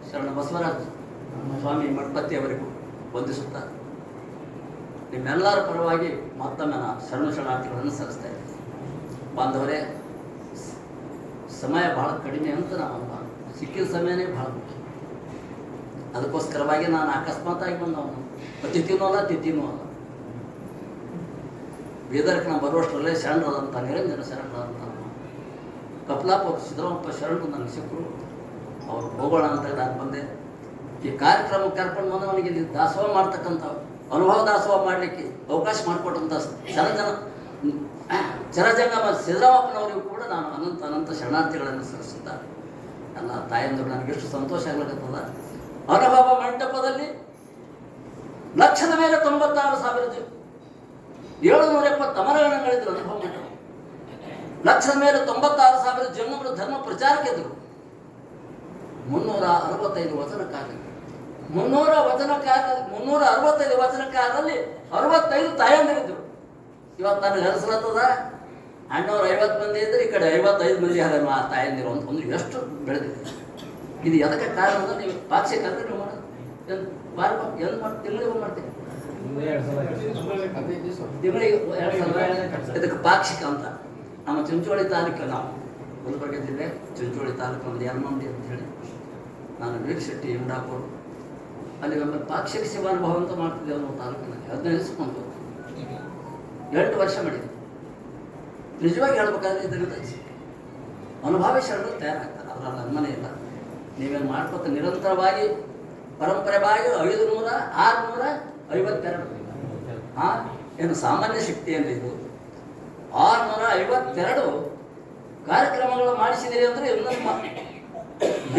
ಶರಣ ಬಸವರಾಜ ಸ್ವಾಮಿ ಮಠಪತಿ ಅವರಿಗೂ ವಂದಿಸುತ್ತಾ ನಿಮ್ಮೆಲ್ಲರ ಪರವಾಗಿ ಮತ್ತೊಮ್ಮೆ ನಾನು ಶರಣಾರ್ಥಿಗಳನ್ನು ಸಲ್ಲಿಸ್ತಾ ಇದ್ದೀನಿ. ಬಾಂಧವರೇ, ಸಮಯ ಬಹಳ ಕಡಿಮೆ ಅಂತ ನಾವು ಸಿಕ್ಕಿದ ಸಮಯನೇ ಬಹಳ ಮುಖ್ಯ. ಅದಕ್ಕೋಸ್ಕರವಾಗಿ ನಾನು ಅಕಸ್ಮಾತಾಗಿ ಬಂದವನು. ಅತಿಥಿನೂ ಅಲ್ಲ ತಿಥಿನೂ ಅಲ್ಲ. ಬೀದರ್ಗೆ ನಾವು ಬರುವಷ್ಟರಲ್ಲೇ ಶರಣರಾದಂಥ ನಿರಂಜನ ಶರಣರಾದಂಥ ಕಪ್ಲಾಪುರ ಸಿದ್ದರಾಮಪ್ಪ ಶರಣರು ನನಗೆ ಸಿಕ್ಕರು. ಅವ್ರು ಹೋಗೋಣ ಅಂತ ನಾನು ಬಂದೆ. ಈ ಕಾರ್ಯಕ್ರಮ ಕರ್ಕೊಂಡು ಬಂದವನಿಗೆ ಇಲ್ಲಿ ದಾಸೋಹ ಮಾಡ್ತಕ್ಕಂಥ ಅನುಭವ ದಾಸೋಹ ಮಾಡಲಿಕ್ಕೆ ಅವಕಾಶ ಮಾಡಿಕೊಟ್ಟಂಥ ಚರಜಂಗಮ ಸಿದ್ದರಾಮಪ್ಪನವರಿಗೂ ಕೂಡ ನಾನು ಅನಂತ ಶರಣಾರ್ಥಿಗಳನ್ನು ಸಲ್ಲಿಸುತ್ತಾರೆ. ಎಲ್ಲ ತಾಯಂದರು ನನಗೆಷ್ಟು ಸಂತೋಷ ಆಗ್ಲಿಕ್ಕತ್ತದ. ಅನುಭವ ಮಂಟಪದಲ್ಲಿ ಲಕ್ಷದ ಮೇಲೆ 96,770 ಅಮರಗಣಗಳಿದ್ರು. ಅನುಭವ ಮಂಟಪ ಲಕ್ಷದ ಮೇಲೆ 96,000 ಜಂಗಮರು ಧರ್ಮ ಪ್ರಚಾರಕ್ಕೆ ಇದ್ರು. 365 ವಚನಕಾರರು. 365 ವಚನಕಾರರಲ್ಲಿ 65 ತಾಯಂದಿರಿದ್ರು. ಇವತ್ತು ನನಗೆ ಅನಿಸ್ಲತ್ತದ ಅಣ್ಣವ್ರು 50 ಮಂದಿ ಇದ್ರೆ ಈ ಕಡೆ 55 ಮಂದಿ ಹಾಗೆ ಆ ತಾಯಂದಿರು ಅಂತ ಒಂದು ಎಷ್ಟು ಬೆಳೆದಿದೆ. ಇದು ಎದಕ್ಕೆ ಕಾರಣ ಅಂದ್ರೆ ನೀವು ಪಾಕ್ಷಿಕ ಅಂದ್ರೆ ನೀವು ಮಾಡೋದು ಏನು ಮಾಡಿ ತಿಂಗಳಿಗೆ ಮಾಡ್ತೀವಿ. ತಿಂಗಳಿಗೆ 2 ಸಲ ಇದಕ್ಕೆ ಪಾಕ್ಷಿಕ ಅಂತ. ನಮ್ಮ ಚಿಂಚೋಳಿ ತಾಲೂಕು, ನಾವು ಗುಲ್ಬರ್ಗ ಜಿಲ್ಲೆ ಚಿಂಚೋಳಿ ತಾಲೂಕು ಒಂದು ಯರ್ಮಂಡಿ ಅಂತ ಹೇಳಿ, ನಾನು ವೀರಶೆಟ್ಟಿ ಇಂಡಾಪುರ ಅಲ್ಲಿ ನಮ್ಮ ಪಾಕ್ಷಿಕ ಶಿವಾನುಭವ ಅಂತ ಮಾಡ್ತಿದ್ದೇವೆ ನಮ್ಮ ತಾಲೂಕಿನಲ್ಲಿ. 15 ದಿವಸಕ್ಕೊಂದು 8 ವರ್ಷ ಮಾಡಿದ್ವಿ. ನಿಜವಾಗಿ ಹೇಳ್ಬೇಕಾದ್ರೆ ಇದರಿಂದ ಅನುಭವಿ ಶರಣರು ತಯಾರಾಗ್ತಾರೆ. ಅದರಲ್ಲಿ ಅನುಮಾನ ಇಲ್ಲ. ನೀವೇನು ಮಾಡ್ಕೊತ ನಿರಂತರವಾಗಿ ಪರಂಪರೆವಾಗಿ 652 ಏನು ಸಾಮಾನ್ಯ ಶಕ್ತಿ ಅಂದರೆ ಇದು 652 ಕಾರ್ಯಕ್ರಮಗಳು ಮಾಡಿಸಿದಿರಿ ಅಂದರೆ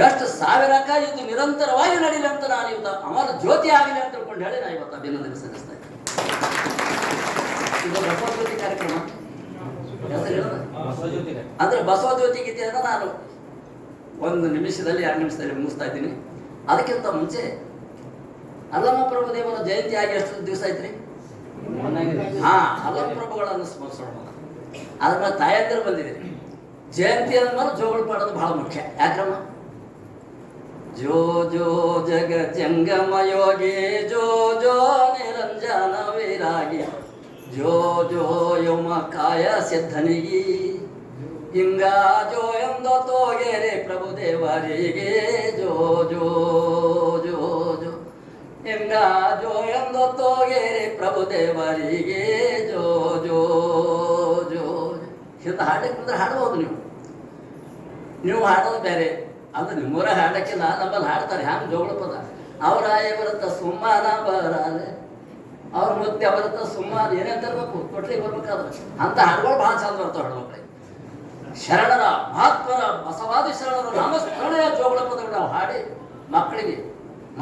ಎಷ್ಟು ಸಾವಿರಕ್ಕ ಇದು ನಿರಂತರವಾಗಿ ನಡೀಲಿ ಅಂತ ನಾನು ಇವತ್ತು ಅಮರ ಜ್ಯೋತಿ ಆಗಲಿ ಅಂತ ತಿಳ್ಕೊಂಡು ಹೇಳಿ ನಾನು ಇವತ್ತು ಅಭಿನಂದನೆ ಸಲ್ಲಿಸ್ತಾ ಇದ್ದೀನಿ. ಇದು ಬಸವಜ್ಯೋತಿ ಕಾರ್ಯಕ್ರಮ ಅಂದ್ರೆ ಬಸವ ಜ್ಯೋತಿ ಗೀತೆಯನ್ನು ನಾನು 1 ನಿಮಿಷದಲ್ಲಿ 2 ನಿಮಿಷದಲ್ಲಿ ಮುಗಿಸ್ತಾ ಇದ್ದೀನಿ. ಅದಕ್ಕಿಂತ ಮುಂಚೆ ಅಲ್ಲಮ ಪ್ರಭುದೇವರ ಜಯಂತಿ ಆಗಿ ಎಷ್ಟು ದಿವಸ ಆಯ್ತ್ರಿ? ಅಲ್ಲಮ ಪ್ರಭುಗಳನ್ನು ಸ್ಮರಿಸೋಣ. ಅದ್ರ ಮೇಲೆ ತಾಯಂದಿರು ಬಂದಿದೆ. ಜಯಂತಿ ಅಂದ್ಮೇಲೆ ಜೋಗಳು ಪಾಡೋದು ಬಹಳ ಮುಖ್ಯ. ಯಾಕ್ರಮ್ಮ? ಜೋ ಜೋ ಜಗ ಜಂಗಮ ಯೋಗಿ, ಜೋ ಜೋ ನಿರಂಜನ ವೈರಾಗಿ, ಜೋ ಜೋ ಯೋಮ ಕಾಯ ಸಿದ್ಧನಿಗಿ, ಹಿಂಗ ಜೋ ಎಂದೋ ತೋಗೆರೆ ಪ್ರಭುದೇವರಿಗೆ, ಜೋ ಜೋ ಜೋ ಜೋ ಹಿಂಗ ಜೋ ಎಂದೋ ತೋಗೆರೆ ಪ್ರಭುದೇವರಿಗೆ, ಜೋ ಜೋ ಜೋ ಇಂಥ ಹಾಡಕ್ಕೆ ಬಂದ್ರೆ ಹಾಡ್ಬೋದು. ನೀವು ಹಾಡೋದು ಬೇರೆ, ಅದು ನಿಮ್ಮೂರ ಹಾಡಕ್ಕಿಲ್ಲ, ನಮ್ಮಲ್ಲಿ ಹಾಡ್ತಾರೆ. ಹ್ಯಾಂಗೆ ಜೋಗಳ ಪದ ಅವರಾಯ ಬರುತ್ತ ಸುಮ್ಮನ ಬರಾಲೆ, ಅವ್ರ ಮುತ್ತೆ ಬರುತ್ತ ಸುಮ್ಮನ ಏನೇನು ತರಬೇಕು ಕೊಟ್ಲಿಗೆ ಬರ್ಬೇಕಾದ್ರೆ ಅಂತ ಹಾಡುಗಳು ಭಾಳ ಚಂದ ಬರ್ತಾವೆ ಹೆಣ್ಮಕ್ಳಿಗೆ. ಶರಣರ ಮಹಾತ್ಮರ ಬಸವಾದಿ ಶರಣರ ನಾಮಸ್ಮರಣೆಯ ಜೋಗಳ ಪದಗಳು ನಾವು ಹಾಡಿ ಮಕ್ಕಳಿಗೆ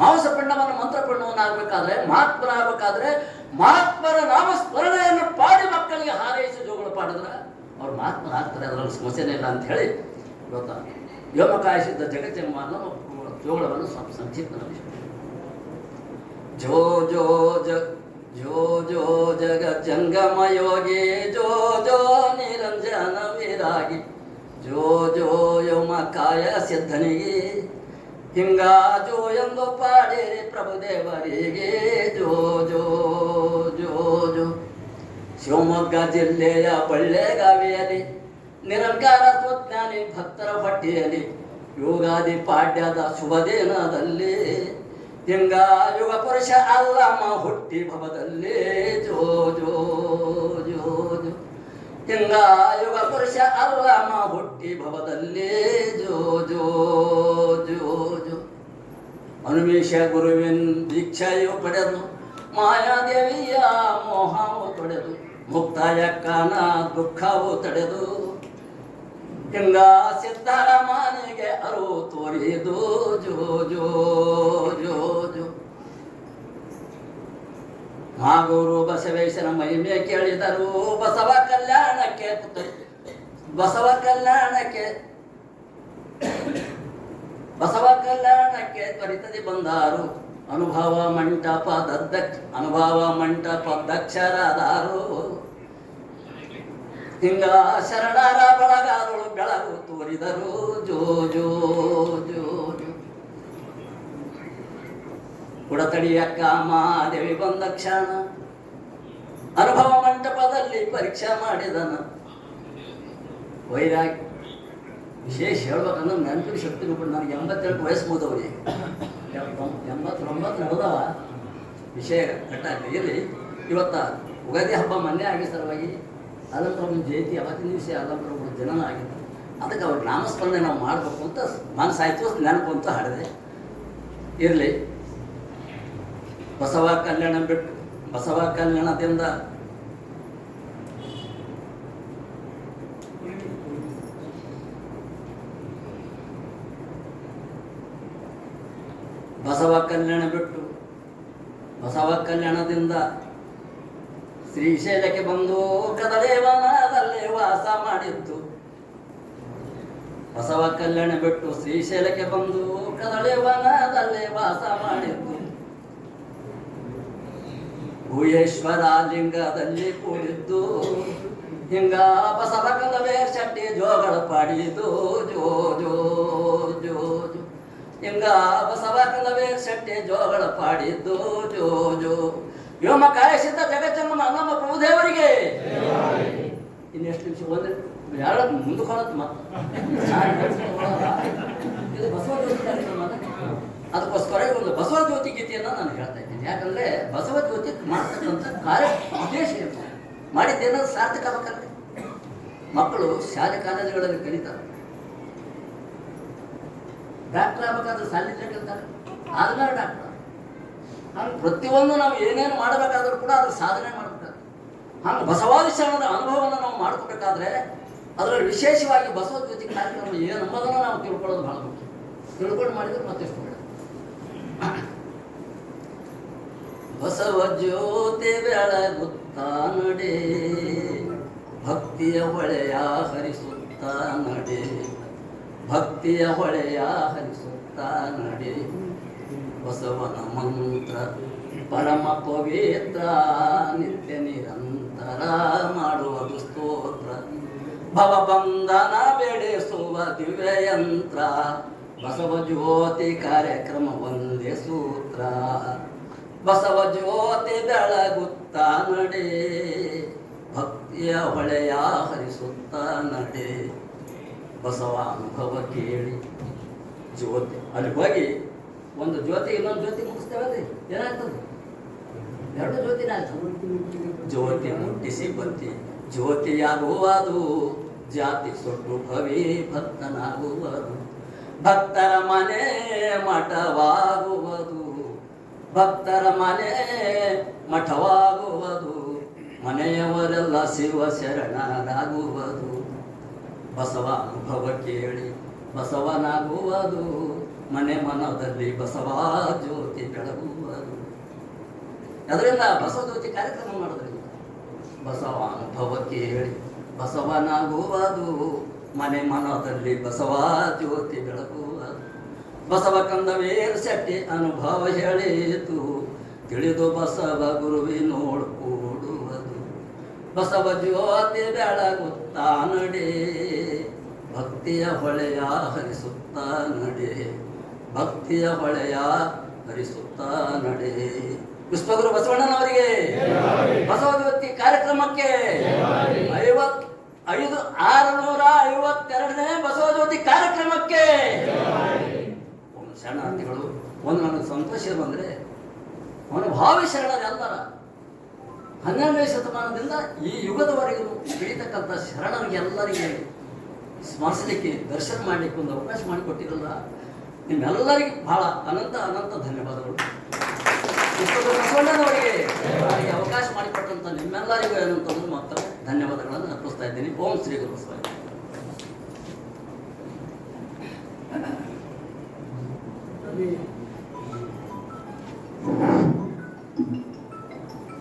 ಮಾಂಸ ಪಿಂಡವನ್ನು ಮಂತ್ರಪಿಂಡವನ್ನು ಆಗಬೇಕಾದ್ರೆ, ಮಹಾತ್ಮರಾಗಬೇಕಾದ್ರೆ ಮಹಾತ್ಮರ ನಾಮಸ್ಮರಣೆಯನ್ನು ಪಾಡಿ ಮಕ್ಕಳಿಗೆ ಹಾರೈಸಿ ಜೋಗಳು ಪಾಡಿದ್ರೆ ಅವ್ರು ಮಹಾತ್ಮರಾಗ್ತಾರೆ, ಅದರಲ್ಲಿ ಸಮಸ್ಯೆನೇ ಇಲ್ಲ ಅಂತ ಹೇಳಿ ಇವತ್ತು ವ್ಯೋಮಕಾಯ ಸಿದ್ಧ ಜಗತ್ತೆಂಬ ಅನ್ನೋ ಜೋಗಳವನ್ನು ಸ್ವಲ್ಪ ಸಂಕ್ಷಿಪ್ತವಾಗಿ ಜೋ ಜೋ ಜಗತ್ ಜಂಗಮ ಯೋಗಿ ಜೋ ಜೋ ನಿರಂಜನ ವಿರಾಗಿ ಜೋ ಜೋ ವ್ಯೋಮಕಾಯ ಸಿದ್ಧನಿಗೆ ಹಿಂಗಾಜೋ ಎಂದು ಪಾಡಿರಿ ಪ್ರಭುದೇವರಿಗೆ ಜೋ ಜೋ ಜೋ ಜೋ. ಶಿವಮೊಗ್ಗ ಜಿಲ್ಲೆಯ ಬಳ್ಳೆಗಾವಿಯಲ್ಲಿ ನಿರಂಕಾರ ಸ್ವಜ್ಞಾನಿ ಭಕ್ತರ ಪಟ್ಟಿಯಲ್ಲಿ ಯೋಗಾದಿ ಪಾಡ್ಯದ ಶುಭ ದಿನದಲ್ಲಿ ಹಿಂಗ ಯುಗ ಪುರುಷ ಅಲ್ಲಮ ಹುಟ್ಟಿ ಭವದಲ್ಲಿ ಜೋ ಜೋ ಜೋ ಜೋ. ಹಿಂಗ ಯುಗ ಪುರುಷ ಅಲ್ಲಮ ಹುಟ್ಟಿ ಭವದಲ್ಲಿ ಜೋ ಜೋ ಜೋ ಜೋ. ಅನುಮೇಶ ಗುರುವಿನ ದೀಕ್ಷೆಯು ಪಡೆದು ಮಾಯಾದೇವಿಯ ಮೋಹವು ತೊಡೆದು ಮುಕ್ತಾಯ ಕಾನ ದುಃಖವು ತಡೆದು ಹಿಂಗ ಸಿದ್ಧರಾಮನಿಗೆ ಅರು ತೋರಿದು ಜೋ ಜೋ ಜೋ ಜೋ. ಮಾಗೂರು ಬಸವೇಶನ ಮಹಿಮೆ ಕೇಳಿದರು ಬಸವ ಕಲ್ಯಾಣಕ್ಕೆ ಬಸವ ಕಲ್ಯಾಣಕ್ಕೆ ತ್ವರಿತದಿ ಬಂದಾರು. ಅನುಭವ ಮಂಟಪದಕ್ಷರಾದಾರು. ಹಿಂಗ ಶರಣರ ಬಳಗಾದಳು ಬೆಳಗು ತೋರಿದರು ಜೋ ಜೋ ಜೋ ಜೋ. ಕುಡತಡಿಯ ಕಾಮಾದೇವಿ ಬಂದ ಕ್ಷಣ ಅನುಭವ ಮಂಟಪದಲ್ಲಿ ಪರೀಕ್ಷೆ ಮಾಡಿದನ. ವೈರಾಗಿ ವಿಶೇಷ ಹೇಳ್ಬೇಕಂದ್ರೆ ನೆನಪಿನ ಶಕ್ತಿ ಕೂಡ ನನಗೆ 88 ವಯಸ್ಸು ಮುಗಿದವ್ರಿ, 89 ನಡೆದವ. ವಿಷಯ ಕಟ್ಟಾಗಿ ಇರಲಿ. ಇವತ್ತ ಉಗಾದಿ ಹಬ್ಬ ಮೊನ್ನೆ ಆಗಿ ಸಲುವಾಗಿ ಅಲ್ಲಂಪ್ರಭು ಜಯಂತಿ ಅವತ್ತಿನ ದಿವಸ ಅಲ್ಲಂಪ್ರಭು ಜನನ ಆಗಿತ್ತು. ಅದಕ್ಕೆ ಅವ್ರ ನಾಮಸ್ಮರಣೆ ನಾವು ಮಾಡಬೇಕು ಅಂತ ಮನಸ್ಸಾಯ್ತು, ನೆನಪು ಅಂತ ಹಾಡಿದೆ. ಇರಲಿ. ಬಸವ ಕಲ್ಯಾಣ ಬಿಟ್ಟು ಬಸವ ಕಲ್ಯಾಣದಿಂದ ಬಸವ ಕಲ್ಯಾಣದಿಂದ ಶ್ರೀಶೈಲಕ್ಕೆ ಬಂದು ಕದಲೇವನದಲ್ಲಿ ವಾಸ ಮಾಡಿದ್ದು. ಬಸವ ಕಲ್ಯಾಣ ಬಿಟ್ಟು ಶ್ರೀಶೈಲಕ್ಕೆ ಬಂದು ಕದಲೇವನದಲ್ಲಿ ವಾಸ ಮಾಡಿದ್ದು. ಭೂಯೇಶ್ವರ ಲಿಂಗದಲ್ಲಿ ಕೂಡಿದ್ದು. ಹಿಂಗ ಬಸವ ಕಲ್ಲವೇ ಶೆಟ್ಟಿ ಜೋಗಳ ಪಾಡಿದ್ದು ಜೋ ಜೋ ಜೋ ಜೋ. ಹಿಂಗ ಬಸವ ಕಲ್ಲವೇ ಶೆಟ್ಟಿ ಜೋಗಳ ಪಾಡಿದ್ದು ಜೋ ಜೋ. ವ್ಯೋಮಕಾಯ ಸಿದ್ಧ ಜಗಜ್ಜಂಗಮ ನಮ್ಮ ಪ್ರಭುದೇವರಿಗೆ ಇನ್ನೆಷ್ಟು ನಿಮಿಷ ಒಂದು ಯಾರ ಮುಂದಕ್ಕೆ ಹೊರತು ಇದು ಬಸವ ಜ್ಯೋತಿ ಕಾರ್ಯಕ್ರಮ. ಅದಕ್ಕೋಸ್ಕರ ಒಂದು ಬಸವ ಜ್ಯೋತಿ ಗೀತೆಯನ್ನು ನಾನು ಹೇಳ್ತಾ ಇದ್ದೀನಿ. ಯಾಕಂದ್ರೆ ಬಸವ ಜ್ಯೋತಿ ಮಾಡ್ತಕ್ಕಂಥ ಕಾರ್ಯ ಉದ್ದೇಶ ಇರ್ತದೆ. ಮಾಡಿದ್ದೇನಾದ್ರು ಸಾರ್ಥಕ ಆಗಬೇಕಲ್ಲ. ಮಕ್ಕಳು ಶಾಲೆ ಕಾಲೇಜುಗಳಲ್ಲಿ ಕಲಿತಾರೆ. ಡಾಕ್ಟರ್ ಆಗಬೇಕಾದ್ರೆ ಶಾಲೆಯಲ್ಲೇ ಕಲಿತಾರೆ, ಆದ್ಮೇಲೆ ಡಾಕ್ಟರ್. ಹಂಗೆ ಪ್ರತಿಯೊಂದು ನಾವು ಏನೇನು ಮಾಡಬೇಕಾದ್ರೂ ಕೂಡ ಅದ್ರ ಸಾಧನೆ ಮಾಡಬೇಕಾದ್ರೆ ಹಂಗೆ ಬಸವಾದಿ ಶರಣದ ಅನುಭವವನ್ನು ನಾವು ಮಾಡ್ಕೋಬೇಕಾದ್ರೆ ಅದರಲ್ಲಿ ವಿಶೇಷವಾಗಿ ಬಸವ ಜ್ಯೋತಿ ಕಾರ್ಯಕ್ರಮ ಏನು ಅನ್ನೋದನ್ನು ನಾವು ತಿಳ್ಕೊಳ್ಳೋದು ಬಹಳ ಮುಖ್ಯ. ತಿಳ್ಕೊಂಡು ಮಾಡಿದ್ರೆ ಮತ್ತೆಷ್ಟು ಬೇಡ. ಬಸವ ಜ್ಯೋತಿ ಬೆಳಗುತ್ತಾ ನಡೆ, ಭಕ್ತಿಯ ಹೊಳೆಯ ಹರಿಸುತ್ತಾ ನಡೆ, ಭಕ್ತಿಯ ಹೊಳೆಯ ಹರಿಸುತ್ತಾ ನಡೆ. ಬಸವನ ಮಂತ್ರ ಪರಮ ಪವಿತ್ರ, ನಿತ್ಯ ನಿರಂತರ ಮಾಡುವುದು ಸ್ತೋತ್ರ. ಭವಬಂಧನ ಬೆಳೆಸುವ ದಿವ್ಯಯಂತ್ರ, ಬಸವ ಜ್ಯೋತಿ ಕಾರ್ಯಕ್ರಮ ಒಂದೇ ಸೂತ್ರ. ಬಸವ ಜ್ಯೋತಿ ಬೆಳಗುತ್ತಾ ನಡೆ, ಭಕ್ತಿಯ ಹೊಳೆಯ ಹರಿಸುತ್ತಾ ನಡೆ. ಬಸವ ಅನುಭವ ಕೇಳಿ ಜ್ಯೋತಿ ಅಲ್ಲಿ ಹೋಗಿ ಒಂದು ಜ್ಯೋತಿ ಇನ್ನೊಂದು ಜ್ಯೋತಿ ಮುಗಿಸ್ತೇವಲ್ರಿ, ಏನಾಗ್ತದೆ? ಎರಡು ಜ್ಯೋತಿನ ಆಗ್ತದೆ. ಜ್ಯೋತಿ ಮುಟ್ಟಿಸಿ ಬಂತಿ ಜ್ಯೋತಿಯಾಗುವುದು, ಜಾತಿ ಸುಟ್ಟು ಭವಿ ಭಕ್ತನಾಗುವುದು. ಭಕ್ತರ ಮನೆ ಮಠವಾಗುವುದು, ಭಕ್ತರ ಮನೆ ಮಠವಾಗುವುದು. ಮನೆಯವರೆಲ್ಲ ಶಿವ ಶರಣರಾಗುವುದು. ಬಸವ ಅನುಭವ ಕೇಳಿ ಬಸವನಾಗುವುದು, ಮನೆ ಮನದಲ್ಲಿ ಬಸವ ಜ್ಯೋತಿ ಬೆಳಗುವುದು. ಅದರಿಂದ ಬಸವ ಜ್ಯೋತಿ ಕಾರ್ಯಕ್ರಮ ಮಾಡೋದ್ರಿಂದ ಬಸವ ಅನುಭವ ಕೇಳಿ ಬಸವನಾಗುವುದು ಮನೆ ಮನದಲ್ಲಿ ಬಸವ ಜ್ಯೋತಿ ಬೆಳಗುವುದು. ಬಸವ ಕಂದವೇರು ಶೆಟ್ಟಿ ಅನುಭವ ಹೇಳಿತು ತಿಳಿದು ಬಸವ ಗುರುವಿನೋಳು ಕೂಡುವುದು. ಬಸವ ಜ್ಯೋತಿ ಬೆಳಗುತ್ತಾ ನಡೆ ಭಕ್ತಿಯ ಹೊಳೆಯ ಹರಿಸುತ್ತಾ ನಡೆ ಭಕ್ತಿಯ ಹೊಳೆಯ ಹರಿಸುತ್ತಾ ನಡೆ. ವಿಶ್ವಗುರು ಬಸವಣ್ಣನವರಿಗೆ ಬಸವ ಜ್ಯೋತಿ ಕಾರ್ಯಕ್ರಮಕ್ಕೆ 652ನೇ ಬಸವ ಜ್ಯೋತಿ ಕಾರ್ಯಕ್ರಮಕ್ಕೆ ಒಂದು ಶರಣಾರ್ಥಿಗಳು. ಒಂದು ನನಗೆ ಸಂತೋಷ ಬಂದರೆ ಅವನ ಭಾವಿ ಶರಣರೆಲ್ಲರ 12ನೇ ಶತಮಾನದಿಂದ ಈ ಯುಗದವರೆಗೂ ಬೆಳೀತಕ್ಕಂಥ ಶರಣರಿಗೆ ಎಲ್ಲರಿಗೆ ಸ್ಮರಿಸಲಿಕ್ಕೆ ದರ್ಶನ ಮಾಡಲಿಕ್ಕೆ ಒಂದು ಅವಕಾಶ ಮಾಡಿಕೊಟ್ಟಿರಲ್ಲ. ನಿಮ್ಮೆಲ್ಲರಿಗೆ ಬಹಳ ಅನಂತ ಅನಂತ ಧನ್ಯವಾದಗಳು. ಬಸವಣ್ಣನವರಿಗೆ ಅವರಿಗೆ ಅವಕಾಶ ಮಾಡಿಕೊಟ್ಟಂಥ ನಿಮ್ಮೆಲ್ಲರಿಗೂ ಏನಂತಂದ್ರೆ ಮತ್ತೊಮ್ಮೆ ಧನ್ಯವಾದಗಳನ್ನು ಅರ್ಪಿಸ್ತಾ ಇದ್ದೀನಿ. ಓಂ ಶ್ರೀ ಗುರು ಬಸವ.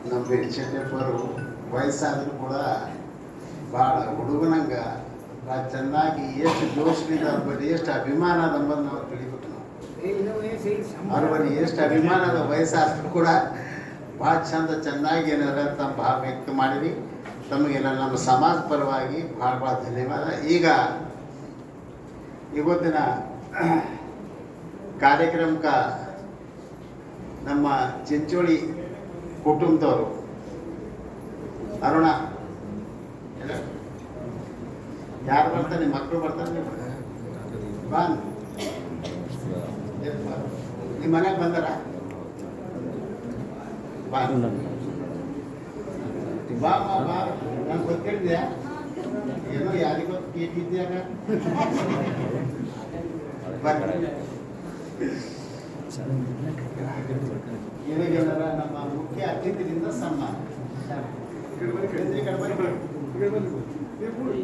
ನಮ್ಮ ವೆಂಕಟೇಶ್ವರರು ವಯಸ್ಸಾದರೂ ಕೂಡ ಭಾಳ ಹುಡುಗನಂಗ ಭಾಳ ಚೆನ್ನಾಗಿ ಎಷ್ಟು ಜೋಶಿನಿಂದ ಅವ್ರ ಬಗ್ಗೆ ಎಷ್ಟು ಅಭಿಮಾನ ಅದ ಅಂಬದು ನಾವು ತಿಳಿಬೇಕು. ಅವ್ರ ಬಗ್ಗೆ ಎಷ್ಟು ಅಭಿಮಾನದ ವಯಸ್ಸಾದ್ರೂ ಕೂಡ ಭಾಳ ಚಂದ ಚೆನ್ನಾಗಿ ಏನಾರ ತಮ್ಮ ಭಾವ ವ್ಯಕ್ತ ಮಾಡಿರಿ. ತಮಗೆಲ್ಲ ನಮ್ಮ ಸಮಾಜ ಪರವಾಗಿ ಭಾಳ ಭಾಳ ಧನ್ಯವಾದ. ಈಗ ಇವತ್ತಿನ ಕಾರ್ಯಕ್ರಮಕ್ಕೆ ನಮ್ಮ ಚಿಂಚೋಳಿ ಕುಟುಂಬದವರು ಅರುಣ ಯಾರು ಬರ್ತಾರೆ? ನಿಮ್ಮ ಮಕ್ಕಳು ಬರ್ತಾರೆ? ಬಾನ್ ನಿಮ್ಮ ಮನೆಗೆ ಬಂದಾರ? ಬಾ ಬಾ ಬಾ ಬಾ. ನಾನು ಗೊತ್ತಿದ್ದೆ ಏನೋ ಯಾರಿಗೋ ಕೇಳಿದ್ಯಾಗ ಇವಾಗೇನಾರ ನಮ್ಮ ಮುಖ್ಯ ಅತಿಥಿಯಿಂದ ಸನ್ಮಾನ.